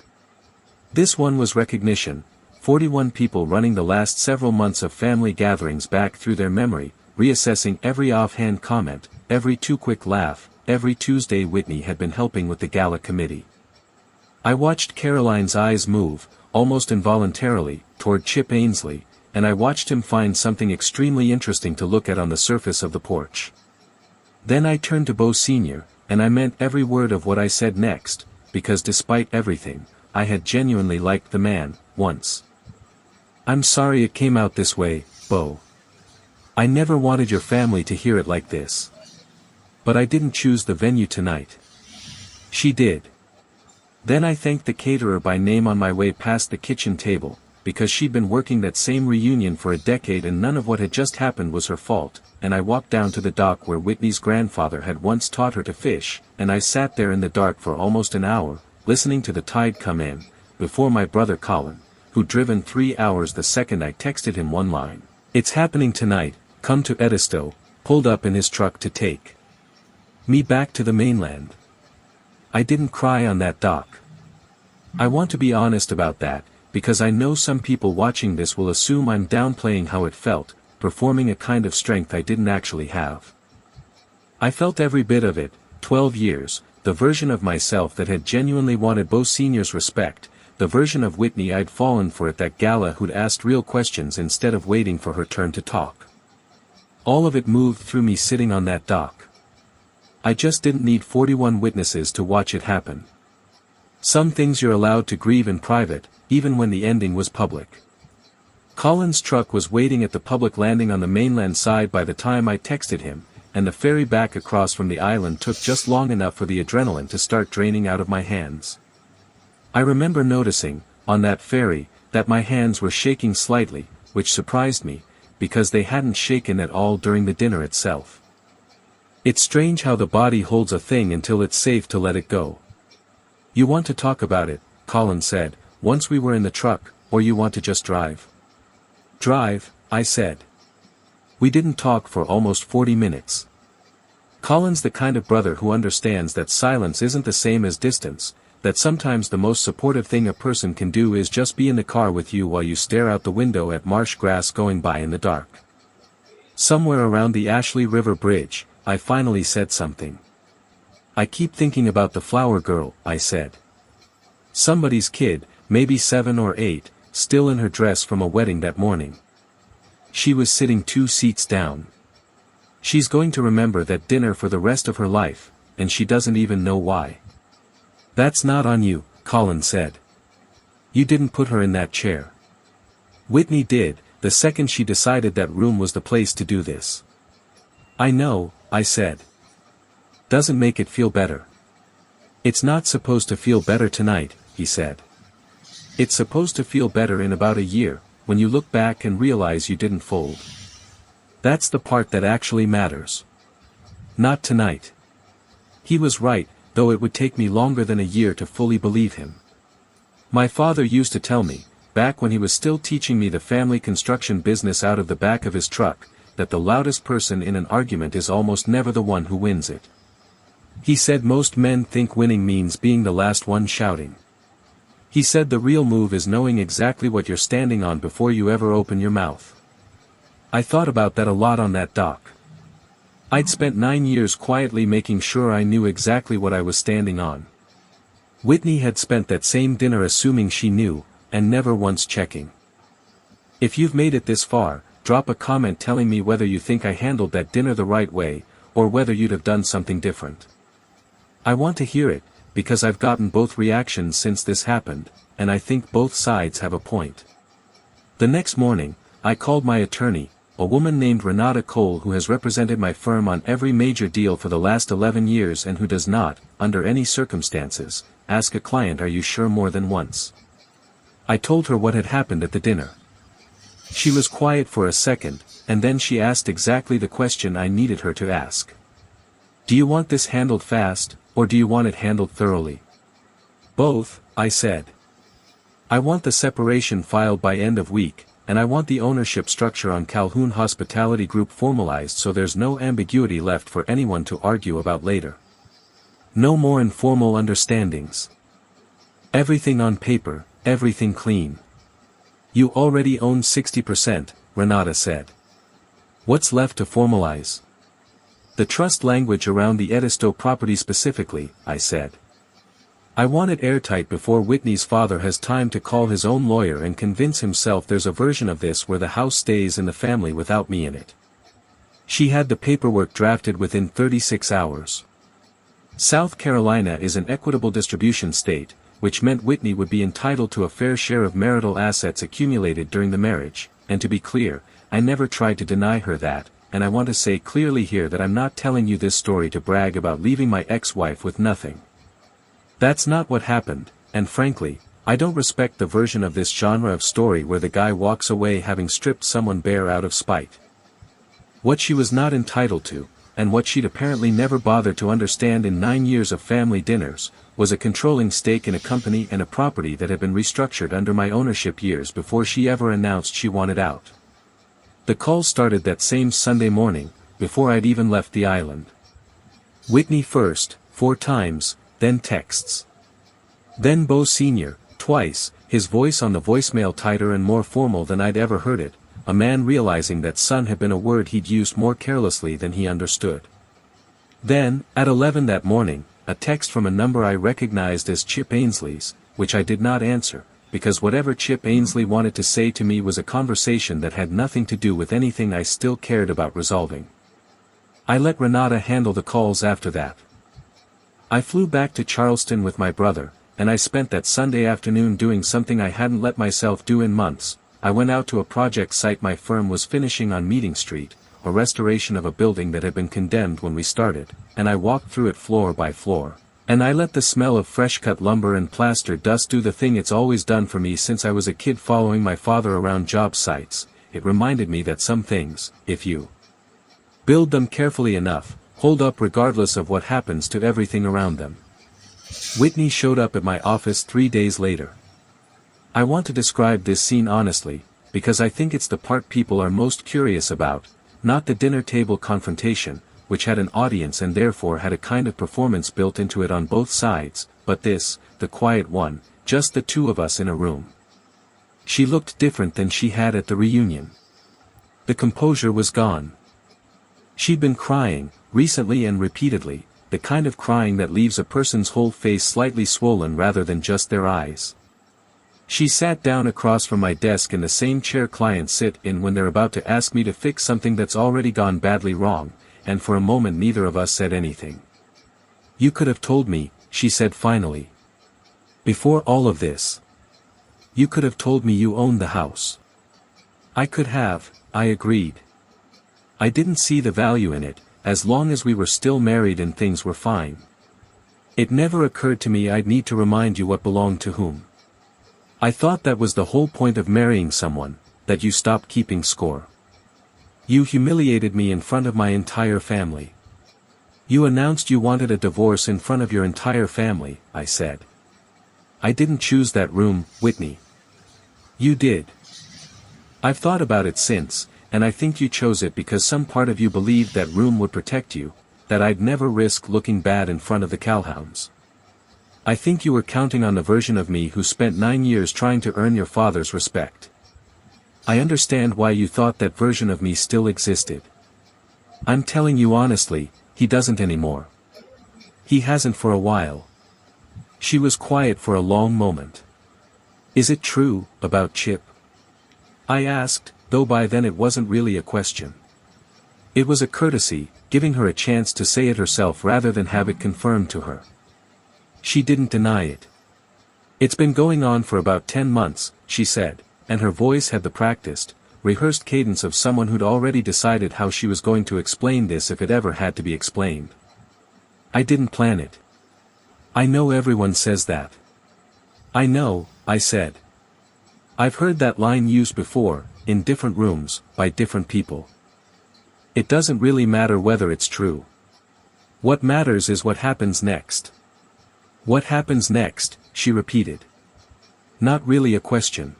Speaker 1: This one was recognition. 41 people running the last several months of family gatherings back through their memory, reassessing every offhand comment, every too-quick laugh, every Tuesday Whitney had been helping with the gala committee. I watched Caroline's eyes move, almost involuntarily, toward Chip Ainsley, and I watched him find something extremely interesting to look at on the surface of the porch. Then I turned to Bo Sr., and I meant every word of what I said next, because despite everything, I had genuinely liked the man, once. I'm sorry it came out this way, Bo. I never wanted your family to hear it like this. But I didn't choose the venue tonight. She did. Then I thanked the caterer by name on my way past the kitchen table, because she'd been working that same reunion for a decade and none of what had just happened was her fault, and I walked down to the dock where Whitney's grandfather had once taught her to fish, and I sat there in the dark for almost an hour, listening to the tide come in, before my brother Colin, who'd driven 3 hours the second I texted him one line. It's happening tonight, come to Edisto, pulled up in his truck to take me back to the mainland. I didn't cry on that dock. I want to be honest about that, because I know some people watching this will assume I'm downplaying how it felt, performing a kind of strength I didn't actually have. I felt every bit of it, 12 years, the version of myself that had genuinely wanted Bo Sr.'s respect, the version of Whitney I'd fallen for at that gala who'd asked real questions instead of waiting for her turn to talk. All of it moved through me sitting on that dock. I just didn't need 41 witnesses to watch it happen. Some things you're allowed to grieve in private, even when the ending was public. Colin's truck was waiting at the public landing on the mainland side by the time I texted him, and the ferry back across from the island took just long enough for the adrenaline to start draining out of my hands. I remember noticing, on that ferry, that my hands were shaking slightly, which surprised me, because they hadn't shaken at all during the dinner itself. It's strange how the body holds a thing until it's safe to let it go. You want to talk about it, Colin said, once we were in the truck, or you want to just drive? Drive, I said. We didn't talk for almost 40 minutes. Colin's the kind of brother who understands that silence isn't the same as distance, that sometimes the most supportive thing a person can do is just be in the car with you while you stare out the window at marsh grass going by in the dark. Somewhere around the Ashley River Bridge, I finally said something. I keep thinking about the flower girl, I said. Somebody's kid, maybe 7 or 8, still in her dress from a wedding that morning. She was sitting 2 seats down. She's going to remember that dinner for the rest of her life, and she doesn't even know why. That's not on you, Colin said. You didn't put her in that chair. Whitney did, the second she decided that room was the place to do this. I know, I said. Doesn't make it feel better. It's not supposed to feel better tonight, he said. It's supposed to feel better in about a year, when you look back and realize you didn't fold. That's the part that actually matters. Not tonight. He was right, though it would take me longer than a year to fully believe him. My father used to tell me, back when he was still teaching me the family construction business out of the back of his truck, that the loudest person in an argument is almost never the one who wins it. He said most men think winning means being the last one shouting. He said the real move is knowing exactly what you're standing on before you ever open your mouth. I thought about that a lot on that dock. I'd spent 9 years quietly making sure I knew exactly what I was standing on. Whitney had spent that same dinner assuming she knew, and never once checking. If you've made it this far, drop a comment telling me whether you think I handled that dinner the right way, or whether you'd have done something different. I want to hear it, because I've gotten both reactions since this happened, and I think both sides have a point. The next morning, I called my attorney, a woman named Renata Cole who has represented my firm on every major deal for the last 11 years and who does not, under any circumstances, ask a client are you sure more than once. I told her what had happened at the dinner. She was quiet for a second, and then she asked exactly the question I needed her to ask. Do you want this handled fast, or do you want it handled thoroughly? Both, I said. I want the separation filed by end of week, and I want the ownership structure on Calhoun Hospitality Group formalized so there's no ambiguity left for anyone to argue about later. No more informal understandings. Everything on paper, everything clean. You already own 60%, Renata said. What's left to formalize? The trust language around the Edisto property specifically, I said. I want it airtight before Whitney's father has time to call his own lawyer and convince himself there's a version of this where the house stays in the family without me in it. She had the paperwork drafted within 36 hours. South Carolina is an equitable distribution state, which meant Whitney would be entitled to a fair share of marital assets accumulated during the marriage, and to be clear, I never tried to deny her that, and I want to say clearly here that I'm not telling you this story to brag about leaving my ex-wife with nothing. That's not what happened, and frankly, I don't respect the version of this genre of story where the guy walks away having stripped someone bare out of spite. What she was not entitled to, and what she'd apparently never bothered to understand in 9 years of family dinners, was a controlling stake in a company and a property that had been restructured under my ownership years before she ever announced she wanted out. The call started that same Sunday morning, before I'd even left the island. Whitney first, 4 times, then texts. Then Bo Sr., twice, his voice on the voicemail tighter and more formal than I'd ever heard it, a man realizing that son had been a word he'd used more carelessly than he understood. Then, at 11 that morning, a text from a number I recognized as Chip Ainsley's, which I did not answer, because whatever Chip Ainsley wanted to say to me was a conversation that had nothing to do with anything I still cared about resolving. I let Renata handle the calls after that. I flew back to Charleston with my brother, and I spent that Sunday afternoon doing something I hadn't let myself do in months. I went out to a project site my firm was finishing on Meeting Street, a restoration of a building that had been condemned when we started, and I walked through it floor by floor. And I let the smell of fresh-cut lumber and plaster dust do the thing it's always done for me since I was a kid following my father around job sites. It reminded me that some things, if you build them carefully enough, hold up regardless of what happens to everything around them. Whitney showed up at my office 3 days later. I want to describe this scene honestly, because I think it's the part people are most curious about, not the dinner table confrontation, which had an audience and therefore had a kind of performance built into it on both sides, but this, the quiet one, just the two of us in a room. She looked different than she had at the reunion. The composure was gone. She'd been crying, recently and repeatedly, the kind of crying that leaves a person's whole face slightly swollen rather than just their eyes. She sat down across from my desk in the same chair clients sit in when they're about to ask me to fix something that's already gone badly wrong, and for a moment neither of us said anything. "You could have told me," she said finally. "Before all of this. You could have told me you owned the house." "I could have," I agreed. "I didn't see the value in it, as long as we were still married and things were fine. It never occurred to me I'd need to remind you what belonged to whom. I thought that was the whole point of marrying someone, that you stopped keeping score. You humiliated me in front of my entire family. You announced you wanted a divorce in front of your entire family," I said. "I didn't choose that room, Whitney. You did. I've thought about it since, and I think you chose it because some part of you believed that room would protect you, that I'd never risk looking bad in front of the Calhouns. I think you were counting on the version of me who spent 9 years trying to earn your father's respect. I understand why you thought that version of me still existed. I'm telling you honestly, he doesn't anymore. He hasn't for a while." She was quiet for a long moment. "Is it true, about Chip?" I asked, though by then it wasn't really a question. It was a courtesy, giving her a chance to say it herself rather than have it confirmed to her. She didn't deny it. "It's been going on for about 10 months, she said, and her voice had the practiced, rehearsed cadence of someone who'd already decided how she was going to explain this if it ever had to be explained. "I didn't plan it. I know everyone says that." "I know," I said. "I've heard that line used before, in different rooms, by different people. It doesn't really matter whether it's true. What matters is what happens next." "What happens next?" she repeated. "Not really a question.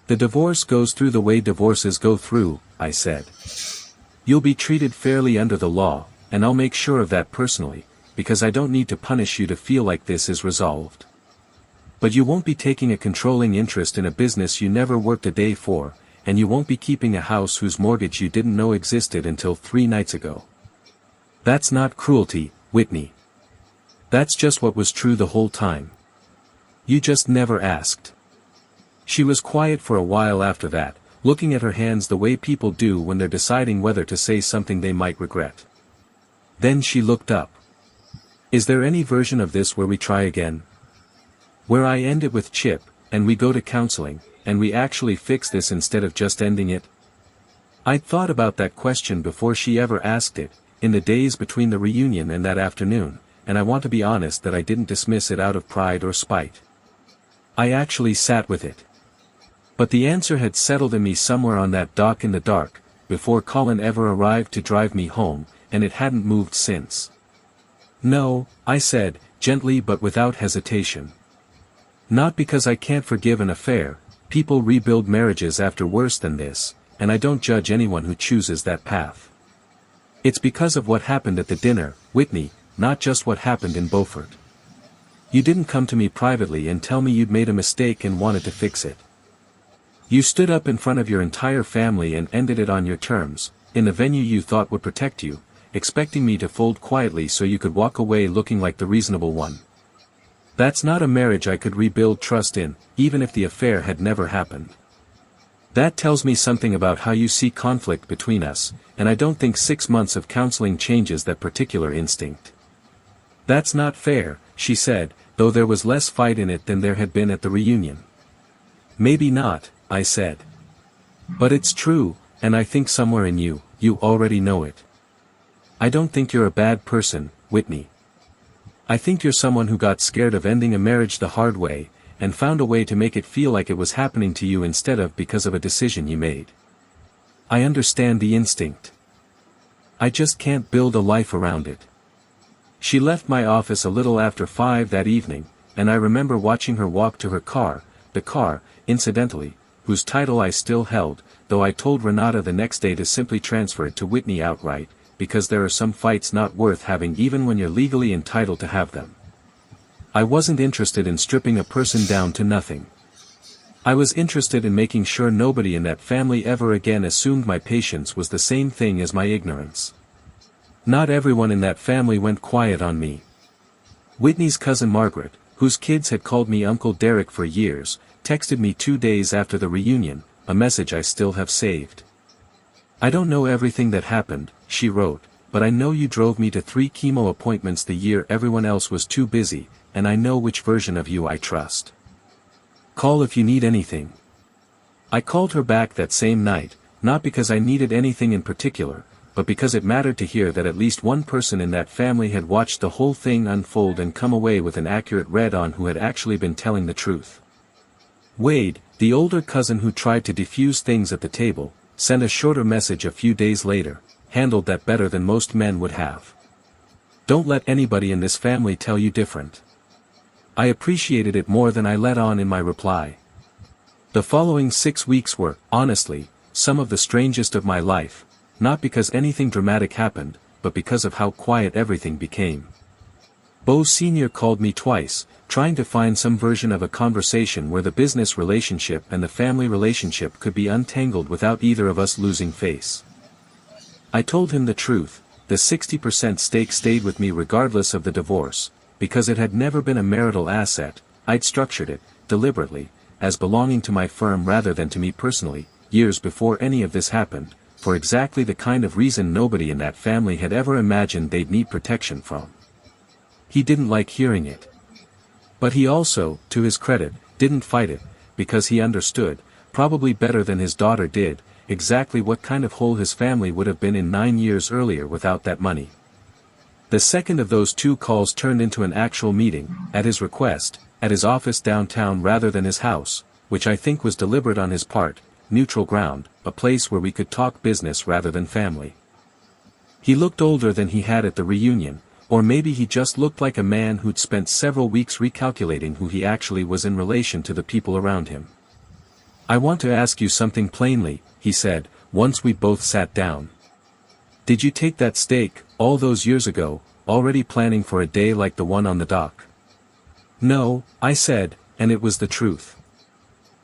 Speaker 1: The divorce goes through the way divorces go through," I said. "You'll be treated fairly under the law, and I'll make sure of that personally, because I don't need to punish you to feel like this is resolved. But you won't be taking a controlling interest in a business you never worked a day for, and you won't be keeping a house whose mortgage you didn't know existed until 3 nights ago. That's not cruelty, Whitney. That's just what was true the whole time. You just never asked." She was quiet for a while after that, looking at her hands the way people do when they're deciding whether to say something they might regret. Then she looked up. "Is there any version of this where we try again?" Where I end it with Chip, and we go to counseling, and we actually fix this instead of just ending it? I'd thought about that question before she ever asked it, in the days between the reunion and that afternoon, and I want to be honest that I didn't dismiss it out of pride or spite. I actually sat with it. But the answer had settled in me somewhere on that dock in the dark, before Colin ever arrived to drive me home, and it hadn't moved since. No, I said, gently but without hesitation. Not because I can't forgive an affair, people rebuild marriages after worse than this, and I don't judge anyone who chooses that path. It's because of what happened at the dinner, Whitney, not just what happened in Beaufort. You didn't come to me privately and tell me you'd made a mistake and wanted to fix it. You stood up in front of your entire family and ended it on your terms, in the venue you thought would protect you, expecting me to fold quietly so you could walk away looking like the reasonable one. That's not a marriage I could rebuild trust in, even if the affair had never happened. That tells me something about how you see conflict between us, and I don't think 6 months of counseling changes that particular instinct. That's not fair, she said, though there was less fight in it than there had been at the reunion. Maybe not, I said. But it's true, and I think somewhere in you, you already know it. I don't think you're a bad person, Whitney. I think you're someone who got scared of ending a marriage the hard way, and found a way to make it feel like it was happening to you instead of because of a decision you made. I understand the instinct. I just can't build a life around it. She left my office a little after 5 that evening, and I remember watching her walk to her car, the car, incidentally, whose title I still held, though I told Renata the next day to simply transfer it to Whitney outright, because there are some fights not worth having even when you're legally entitled to have them. I wasn't interested in stripping a person down to nothing. I was interested in making sure nobody in that family ever again assumed my patience was the same thing as my ignorance. Not everyone in that family went quiet on me. Whitney's cousin Margaret, whose kids had called me Uncle Derek for years, texted me 2 days after the reunion, a message I still have saved. I don't know everything that happened, she wrote, but I know you drove me to 3 chemo appointments the year everyone else was too busy, and I know which version of you I trust. Call if you need anything. I called her back that same night, not because I needed anything in particular, but because it mattered to hear that at least one person in that family had watched the whole thing unfold and come away with an accurate read on who had actually been telling the truth. Wade, the older cousin who tried to defuse things at the table, sent a shorter message a few days later, handled that better than most men would have. Don't let anybody in this family tell you different. I appreciated it more than I let on in my reply. The following 6 weeks were, honestly, some of the strangest of my life, not because anything dramatic happened, but because of how quiet everything became. Bo Sr. called me twice, trying to find some version of a conversation where the business relationship and the family relationship could be untangled without either of us losing face. I told him the truth, the 60% stake stayed with me regardless of the divorce, because it had never been a marital asset. I'd structured it, deliberately, as belonging to my firm rather than to me personally, years before any of this happened, for exactly the kind of reason nobody in that family had ever imagined they'd need protection from. He didn't like hearing it. But he also, to his credit, didn't fight it, because he understood, probably better than his daughter did, exactly what kind of hole his family would have been in 9 years earlier without that money. The second of those 2 calls turned into an actual meeting, at his request, at his office downtown rather than his house, which I think was deliberate on his part, neutral ground, a place where we could talk business rather than family. He looked older than he had at the reunion, or maybe he just looked like a man who'd spent several weeks recalculating who he actually was in relation to the people around him. I want to ask you something plainly, he said, once we both sat down. Did you take that stake, all those years ago, already planning for a day like the one on the dock? No, I said, and it was the truth.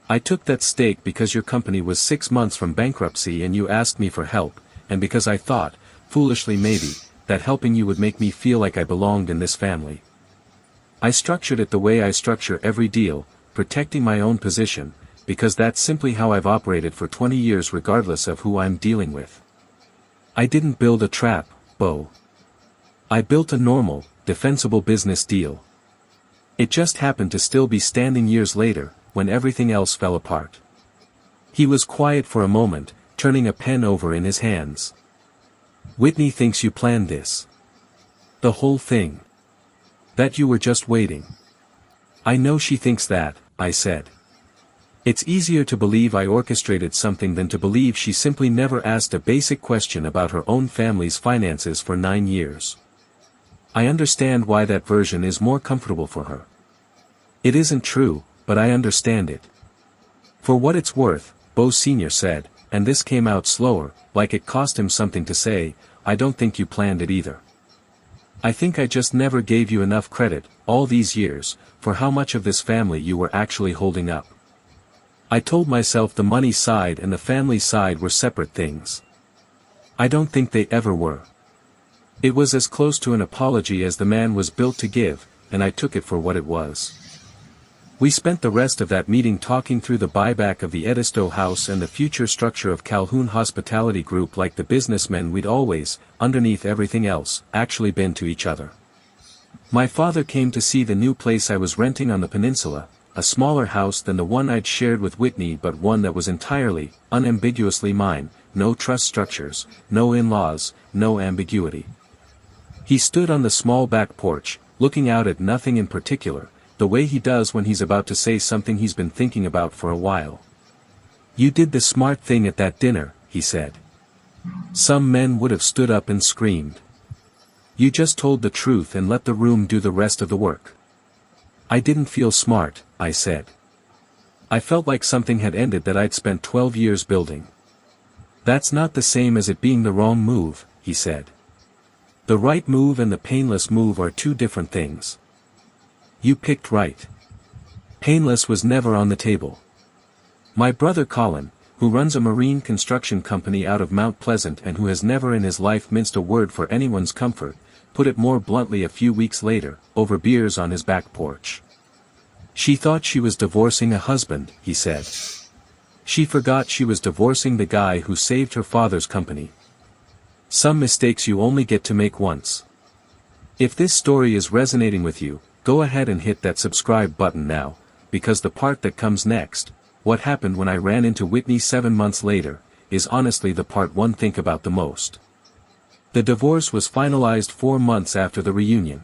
Speaker 1: I took that stake because your company was 6 months from bankruptcy and you asked me for help, and because I thought, foolishly maybe, that helping you would make me feel like I belonged in this family. I structured it the way I structure every deal, protecting my own position, because that's simply how I've operated for 20 years regardless of who I'm dealing with. I didn't build a trap, Bo. I built a normal, defensible business deal. It just happened to still be standing years later, when everything else fell apart. He was quiet for a moment, turning a pen over in his hands. Whitney thinks you planned this. The whole thing. That you were just waiting. I know she thinks that, I said. It's easier to believe I orchestrated something than to believe she simply never asked a basic question about her own family's finances for 9 years. I understand why that version is more comfortable for her. It isn't true, but I understand it. For what it's worth, Bo Sr. said, and this came out slower, like it cost him something to say, I don't think you planned it either. I think I just never gave you enough credit, all these years, for how much of this family you were actually holding up. I told myself the money side and the family side were separate things. I don't think they ever were. It was as close to an apology as the man was built to give, and I took it for what it was. We spent the rest of that meeting talking through the buyback of the Edisto house and the future structure of Calhoun Hospitality Group like the businessmen we'd always, underneath everything else, actually been to each other. My father came to see the new place I was renting on the peninsula, a smaller house than the one I'd shared with Whitney but one that was entirely, unambiguously mine, no trust structures, no in-laws, no ambiguity. He stood on the small back porch, looking out at nothing in particular, the way he does when he's about to say something he's been thinking about for a while. You did the smart thing at that dinner, he said. Some men would have stood up and screamed. You just told the truth and let the room do the rest of the work. I didn't feel smart, I said. I felt like something had ended that I'd spent 12 years building. That's not the same as it being the wrong move, he said. The right move and the painless move are two different things. You picked right. Painless was never on the table. My brother Colin, who runs a marine construction company out of Mount Pleasant and who has never in his life minced a word for anyone's comfort, put it more bluntly a few weeks later, over beers on his back porch. She thought she was divorcing a husband, he said. She forgot she was divorcing the guy who saved her father's company. Some mistakes you only get to make once. If this story is resonating with you, go ahead and hit that subscribe button now, because the part that comes next, what happened when I ran into Whitney 7 months later, is honestly the part one think about the most. The divorce was finalized 4 months after the reunion.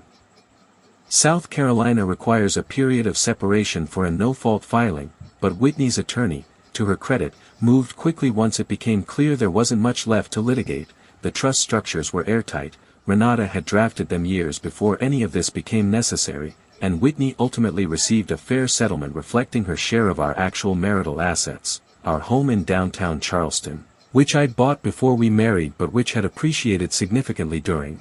Speaker 1: South Carolina requires a period of separation for a no-fault filing, but Whitney's attorney, to her credit, moved quickly once it became clear there wasn't much left to litigate. The trust structures were airtight. Renata had drafted them years before any of this became necessary, and Whitney ultimately received a fair settlement reflecting her share of our actual marital assets, our home in downtown Charleston, which I'd bought before we married but which had appreciated significantly during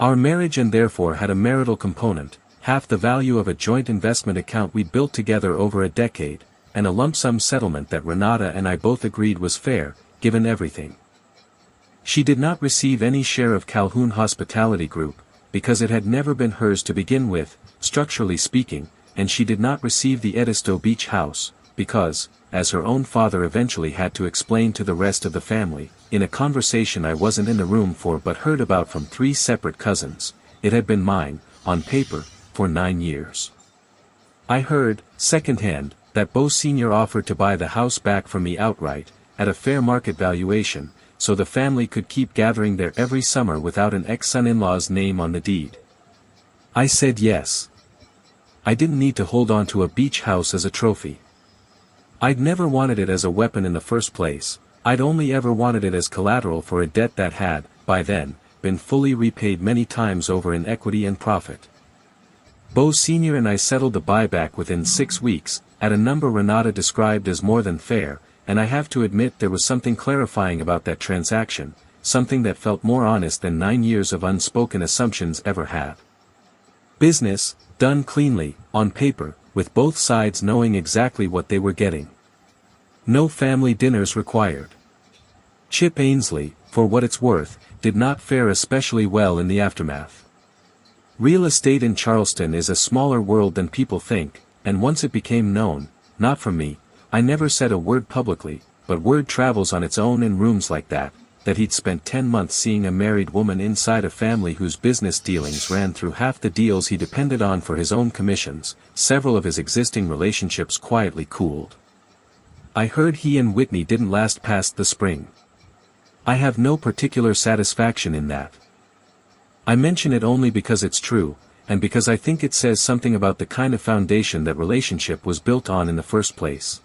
Speaker 1: our marriage and therefore had a marital component, half the value of a joint investment account we built together over a decade, and a lump sum settlement that Renata and I both agreed was fair, given everything. She did not receive any share of Calhoun Hospitality Group, because it had never been hers to begin with, structurally speaking, and she did not receive the Edisto Beach house, because, as her own father eventually had to explain to the rest of the family, in a conversation I wasn't in the room for but heard about from 3 separate cousins, it had been mine, on paper, for 9 years. I heard, secondhand, that Bo Sr. offered to buy the house back from me outright, at a fair market valuation, so the family could keep gathering there every summer without an ex-son-in-law's name on the deed. I said yes. I didn't need to hold on to a beach house as a trophy. I'd never wanted it as a weapon in the first place, I'd only ever wanted it as collateral for a debt that had, by then, been fully repaid many times over in equity and profit. Bo Sr. and I settled the buyback within 6 weeks, at a number Renata described as more than fair, and I have to admit there was something clarifying about that transaction, something that felt more honest than 9 years of unspoken assumptions ever had. Business, done cleanly, on paper, with both sides knowing exactly what they were getting. No family dinners required. Chip Ainsley, for what it's worth, did not fare especially well in the aftermath. Real estate in Charleston is a smaller world than people think, and once it became known, not from me, I never said a word publicly, but word travels on its own in rooms like that, that he'd spent 10 months seeing a married woman inside a family whose business dealings ran through half the deals he depended on for his own commissions. Several of his existing relationships quietly cooled. I heard he and Whitney didn't last past the spring. I have no particular satisfaction in that. I mention it only because it's true, and because I think it says something about the kind of foundation that relationship was built on in the first place.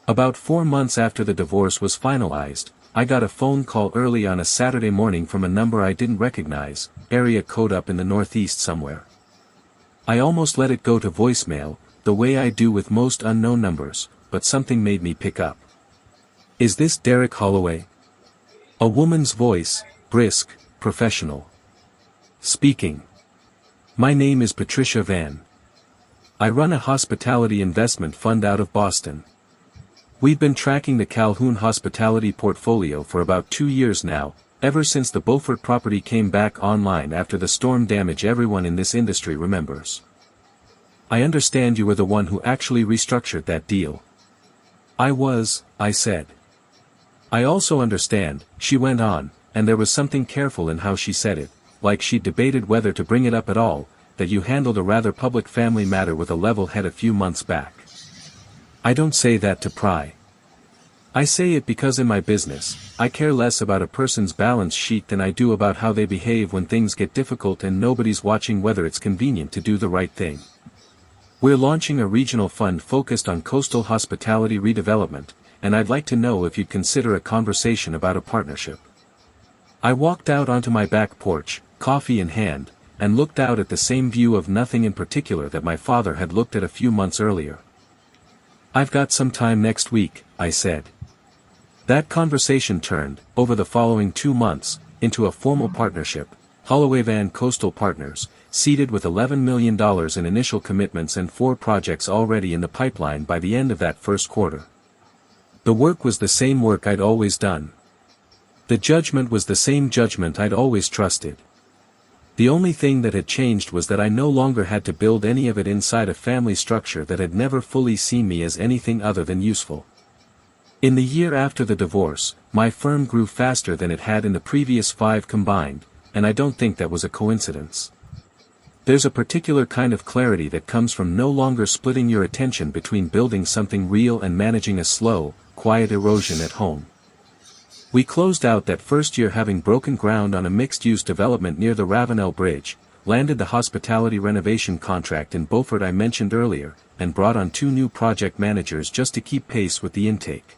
Speaker 1: About 4 months after the divorce was finalized, I got a phone call early on a Saturday morning from a number I didn't recognize, area code up in the Northeast somewhere. I almost let it go to voicemail, the way I do with most unknown numbers, but something made me pick up. "Is this Derek Holloway?" A woman's voice, brisk, professional. "Speaking. My name is Patricia Van. I run a hospitality investment fund out of Boston. We've been tracking the Calhoun hospitality portfolio for about 2 years now, ever since the Beaufort property came back online after the storm damage everyone in this industry remembers. I understand you were the one who actually restructured that deal." "I was," I said. "I also understand," she went on, and there was something careful in how she said it, like she'd debated whether to bring it up at all, "that you handled a rather public family matter with a level head a few months back. I don't say that to pry. I say it because in my business, I care less about a person's balance sheet than I do about how they behave when things get difficult and nobody's watching whether it's convenient to do the right thing. We're launching a regional fund focused on coastal hospitality redevelopment, and I'd like to know if you'd consider a conversation about a partnership." I walked out onto my back porch, coffee in hand, and looked out at the same view of nothing in particular that my father had looked at a few months earlier. "I've got some time next week," I said. That conversation turned, over the following 2 months, into a formal partnership, Holloway Van Coastal Partners, seeded with $11 million in initial commitments and 4 projects already in the pipeline by the end of that first quarter. The work was the same work I'd always done. The judgment was the same judgment I'd always trusted. The only thing that had changed was that I no longer had to build any of it inside a family structure that had never fully seen me as anything other than useful. In the year after the divorce, my firm grew faster than it had in the previous 5 combined, and I don't think that was a coincidence. There's a particular kind of clarity that comes from no longer splitting your attention between building something real and managing a slow, quiet erosion at home. We closed out that first year having broken ground on a mixed-use development near the Ravenel Bridge, landed the hospitality renovation contract in Beaufort I mentioned earlier, and brought on 2 new project managers just to keep pace with the intake.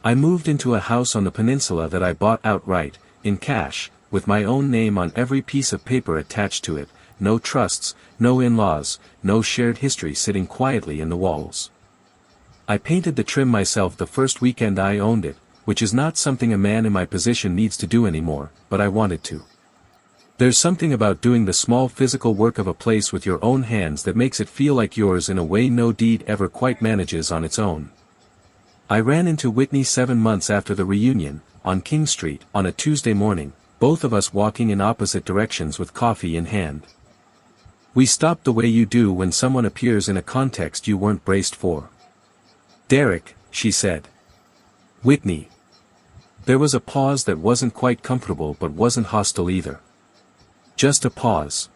Speaker 1: I moved into a house on the peninsula that I bought outright, in cash, with my own name on every piece of paper attached to it, no trusts, no in-laws, no shared history sitting quietly in the walls. I painted the trim myself the first weekend I owned it, which is not something a man in my position needs to do anymore, but I wanted to. There's something about doing the small physical work of a place with your own hands that makes it feel like yours in a way no deed ever quite manages on its own. I ran into Whitney 7 months after the reunion, on King Street, on a Tuesday morning, both of us walking in opposite directions with coffee in hand. We stopped the way you do when someone appears in a context you weren't braced for. "Derek," she said. "Whitney." There was a pause that wasn't quite comfortable but wasn't hostile either. Just a pause.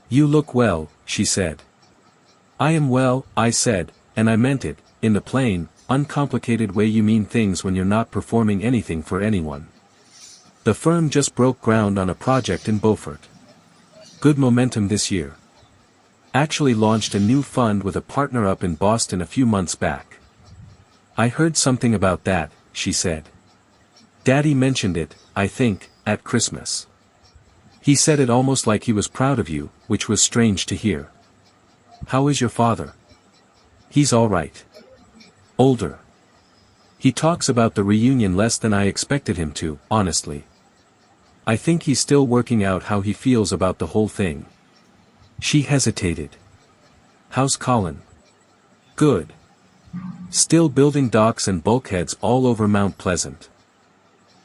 Speaker 1: "You look well," she said. "I am well," I said, and I meant it, in the plain, uncomplicated way you mean things when you're not performing anything for anyone. The firm just broke ground on a project in Beaufort. Good momentum this year. Actually launched a new fund with a partner up in Boston a few months back. "I heard something about that," she said. "Daddy mentioned it, I think, at Christmas. He said it almost like he was proud of you, which was strange to hear. How is your father?" "He's all right. Older. He talks about the reunion less than I expected him to, honestly. I think he's still working out how he feels about the whole thing." She hesitated. "How's Colin?" "Good. Still building docks and bulkheads all over Mount Pleasant.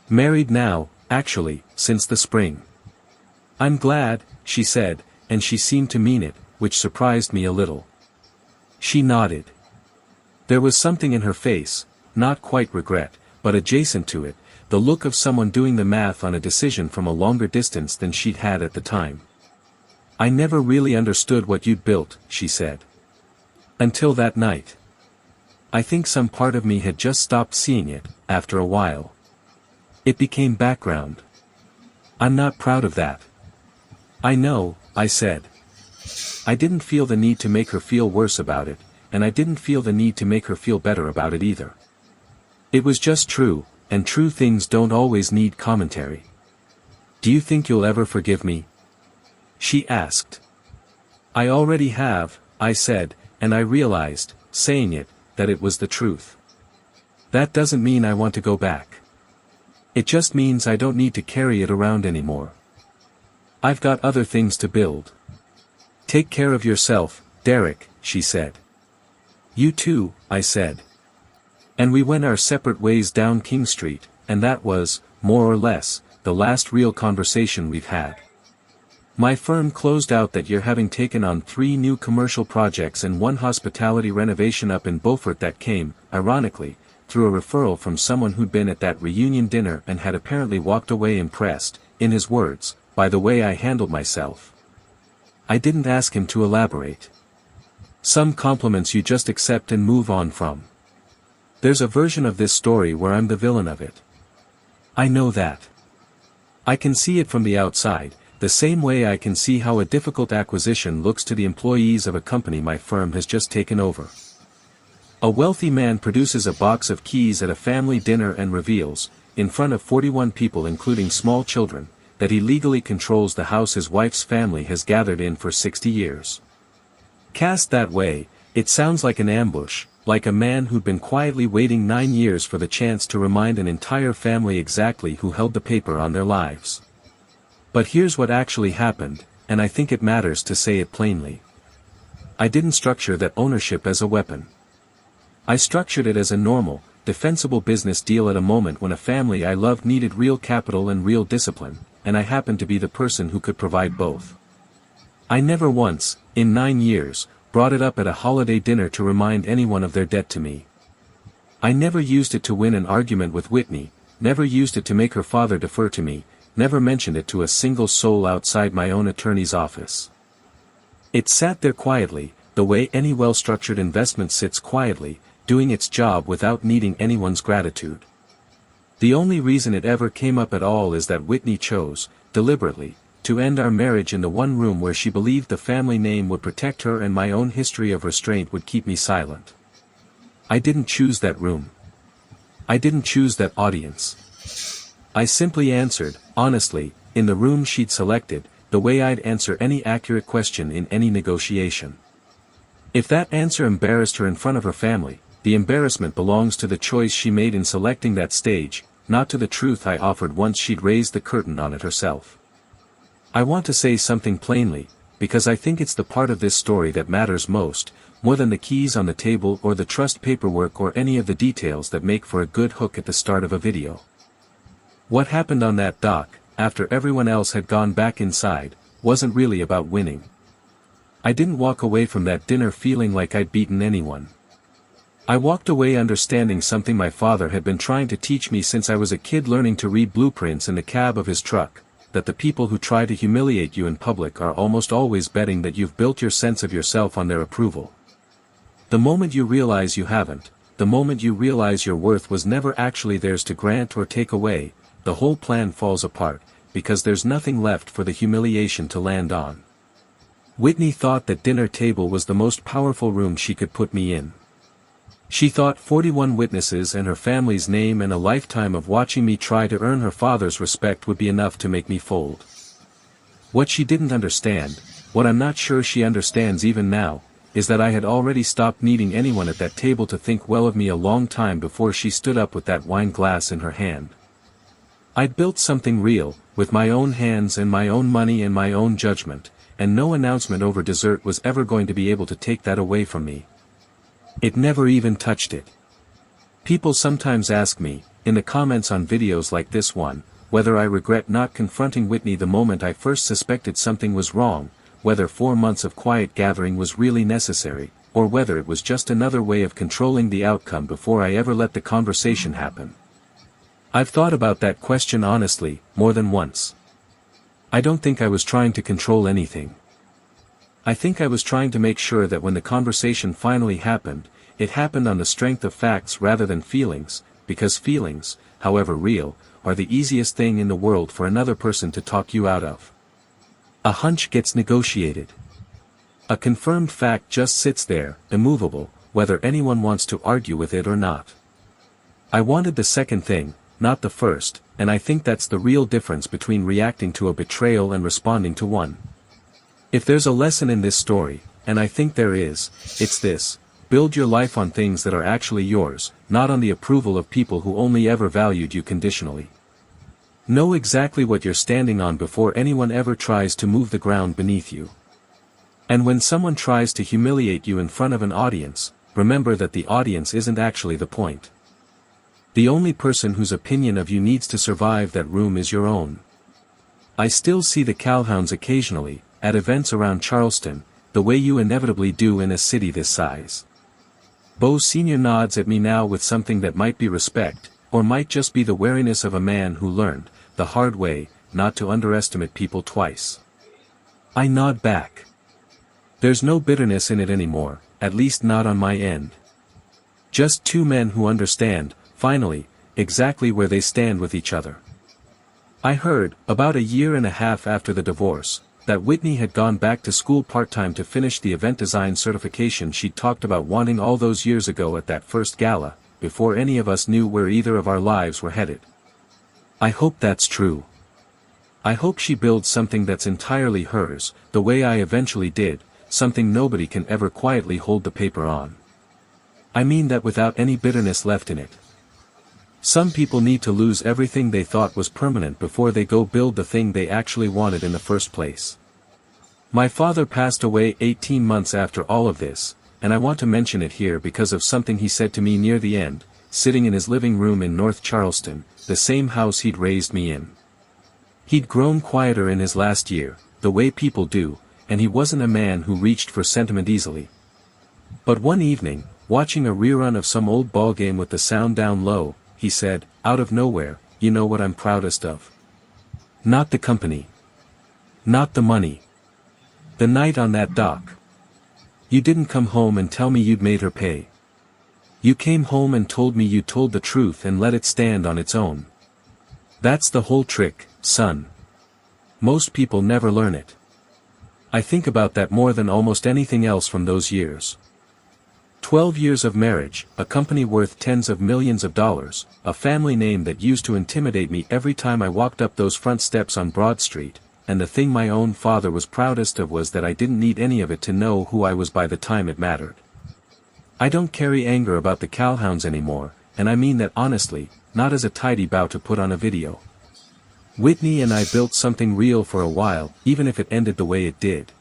Speaker 1: Married now, actually, since the spring." "I'm glad," she said, and she seemed to mean it, which surprised me a little. She nodded. There was something in her face, not quite regret, but adjacent to it, the look of someone doing the math on a decision from a longer distance than she'd had at the time. "I never really understood what you'd built," she said. "Until that night. I think some part of me had just stopped seeing it, after a while. It became background. I'm not proud of that." "I know," I said. I didn't feel the need to make her feel worse about it, and I didn't feel the need to make her feel better about it either. It was just true, and true things don't always need commentary. "Do you think you'll ever forgive me?" she asked. "I already have," I said, and I realized, saying it, that it was the truth. That doesn't mean I want to go back. It just means I don't need to carry it around anymore. I've got other things to build. "Take care of yourself, Derek," she said. "You too," I said. And we went our separate ways down King Street, and that was, more or less, the last real conversation we've had. My firm closed out that year having taken on 3 new commercial projects and 1 hospitality renovation up in Beaufort that came, ironically, through a referral from someone who'd been at that reunion dinner and had apparently walked away impressed, in his words, by the way I handled myself. I didn't ask him to elaborate. Some compliments you just accept and move on from. There's a version of this story where I'm the villain of it. I know that. I can see it from the outside, the same way I can see how a difficult acquisition looks to the employees of a company my firm has just taken over. A wealthy man produces a box of keys at a family dinner and reveals, in front of 41 people including small children, that he legally controls the house his wife's family has gathered in for 60 years. Cast that way, it sounds like an ambush, like a man who'd been quietly waiting 9 years for the chance to remind an entire family exactly who held the paper on their lives. But here's what actually happened, and I think it matters to say it plainly. I didn't structure that ownership as a weapon. I structured it as a normal, defensible business deal at a moment when a family I loved needed real capital and real discipline, and I happened to be the person who could provide both. I never once, in 9 years, brought it up at a holiday dinner to remind anyone of their debt to me. I never used it to win an argument with Whitney, never used it to make her father defer to me, never mentioned it to a single soul outside my own attorney's office. It sat there quietly, the way any well-structured investment sits quietly, doing its job without needing anyone's gratitude. The only reason it ever came up at all is that Whitney chose, deliberately, to end our marriage in the one room where she believed the family name would protect her and my own history of restraint would keep me silent. I didn't choose that room. I didn't choose that audience. I simply answered, honestly, in the room she'd selected, the way I'd answer any accurate question in any negotiation. If that answer embarrassed her in front of her family, the embarrassment belongs to the choice she made in selecting that stage, not to the truth I offered once she'd raised the curtain on it herself. I want to say something plainly, because I think it's the part of this story that matters most, more than the keys on the table or the trust paperwork or any of the details that make for a good hook at the start of a video. What happened on that dock, after everyone else had gone back inside, wasn't really about winning. I didn't walk away from that dinner feeling like I'd beaten anyone. I walked away understanding something my father had been trying to teach me since I was a kid, learning to read blueprints in the cab of his truck, that the people who try to humiliate you in public are almost always betting that you've built your sense of yourself on their approval. The moment you realize you haven't, the moment you realize your worth was never actually theirs to grant or take away, the whole plan falls apart, because there's nothing left for the humiliation to land on. Whitney thought that dinner table was the most powerful room she could put me in. She thought 41 witnesses and her family's name and a lifetime of watching me try to earn her father's respect would be enough to make me fold. What she didn't understand, what I'm not sure she understands even now, is that I had already stopped needing anyone at that table to think well of me a long time before she stood up with that wine glass in her hand. I'd built something real, with my own hands and my own money and my own judgment, and no announcement over dessert was ever going to be able to take that away from me. It never even touched it. People sometimes ask me, in the comments on videos like this one, whether I regret not confronting Whitney the moment I first suspected something was wrong, whether 4 months of quiet gathering was really necessary, or whether it was just another way of controlling the outcome before I ever let the conversation happen. I've thought about that question honestly, more than once. I don't think I was trying to control anything. I think I was trying to make sure that when the conversation finally happened, it happened on the strength of facts rather than feelings, because feelings, however real, are the easiest thing in the world for another person to talk you out of. A hunch gets negotiated. A confirmed fact just sits there, immovable, whether anyone wants to argue with it or not. I wanted the second thing, not the first, and I think that's the real difference between reacting to a betrayal and responding to one. If there's a lesson in this story, and I think there is, it's this: build your life on things that are actually yours, not on the approval of people who only ever valued you conditionally. Know exactly what you're standing on before anyone ever tries to move the ground beneath you. And when someone tries to humiliate you in front of an audience, remember that the audience isn't actually the point. The only person whose opinion of you needs to survive that room is your own. I still see the Calhouns occasionally, at events around Charleston, the way you inevitably do in a city this size. Bo Sr. nods at me now with something that might be respect, or might just be the wariness of a man who learned, the hard way, not to underestimate people twice. I nod back. There's no bitterness in it anymore, at least not on my end. Just two men who understand, finally, exactly where they stand with each other. I heard, about a year and a half after the divorce, that Whitney had gone back to school part-time to finish the event design certification she'd talked about wanting all those years ago at that first gala, before any of us knew where either of our lives were headed. I hope that's true. I hope she builds something that's entirely hers, the way I eventually did, something nobody can ever quietly hold the paper on. I mean that without any bitterness left in it. Some people need to lose everything they thought was permanent before they go build the thing they actually wanted in the first place. My father passed away 18 months after all of this, and I want to mention it here because of something he said to me near the end, sitting in his living room in North Charleston, the same house he'd raised me in. He'd grown quieter in his last year, the way people do, and he wasn't a man who reached for sentiment easily. But one evening, watching a rerun of some old ballgame with the sound down low, he said, out of nowhere, "You know what I'm proudest of? Not the company. Not the money. The night on that dock. You didn't come home and tell me you'd made her pay. You came home and told me you told the truth and let it stand on its own. That's the whole trick, son. Most people never learn it." I think about that more than almost anything else from those years. 12 years of marriage, a company worth tens of millions of dollars, a family name that used to intimidate me every time I walked up those front steps on Broad Street, and the thing my own father was proudest of was that I didn't need any of it to know who I was by the time it mattered. I don't carry anger about the Calhouns anymore, and I mean that honestly, not as a tidy bow to put on a video. Whitney and I built something real for a while, even if it ended the way it did.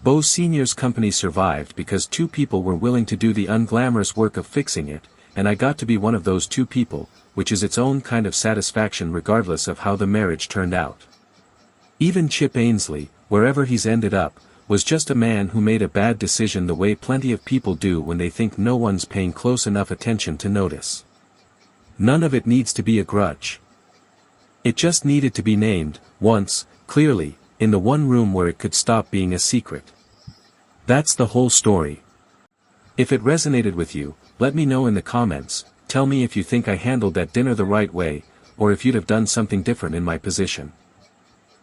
Speaker 1: Bo Sr.'s company survived because two people were willing to do the unglamorous work of fixing it, and I got to be one of those two people, which is its own kind of satisfaction regardless of how the marriage turned out. Even Chip Ainsley, wherever he's ended up, was just a man who made a bad decision the way plenty of people do when they think no one's paying close enough attention to notice. None of it needs to be a grudge. It just needed to be named, once, clearly, in the one room where it could stop being a secret. That's the whole story. If it resonated with you, let me know in the comments, tell me if you think I handled that dinner the right way, or if you'd have done something different in my position.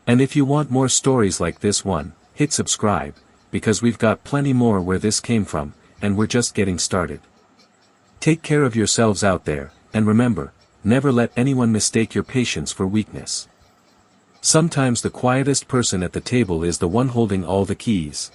Speaker 1: And if you want more stories like this one, hit subscribe, because we've got plenty more where this came from, and we're just getting started. Take care of yourselves out there, and remember, never let anyone mistake your patience for weakness. Sometimes the quietest person at the table is the one holding all the keys.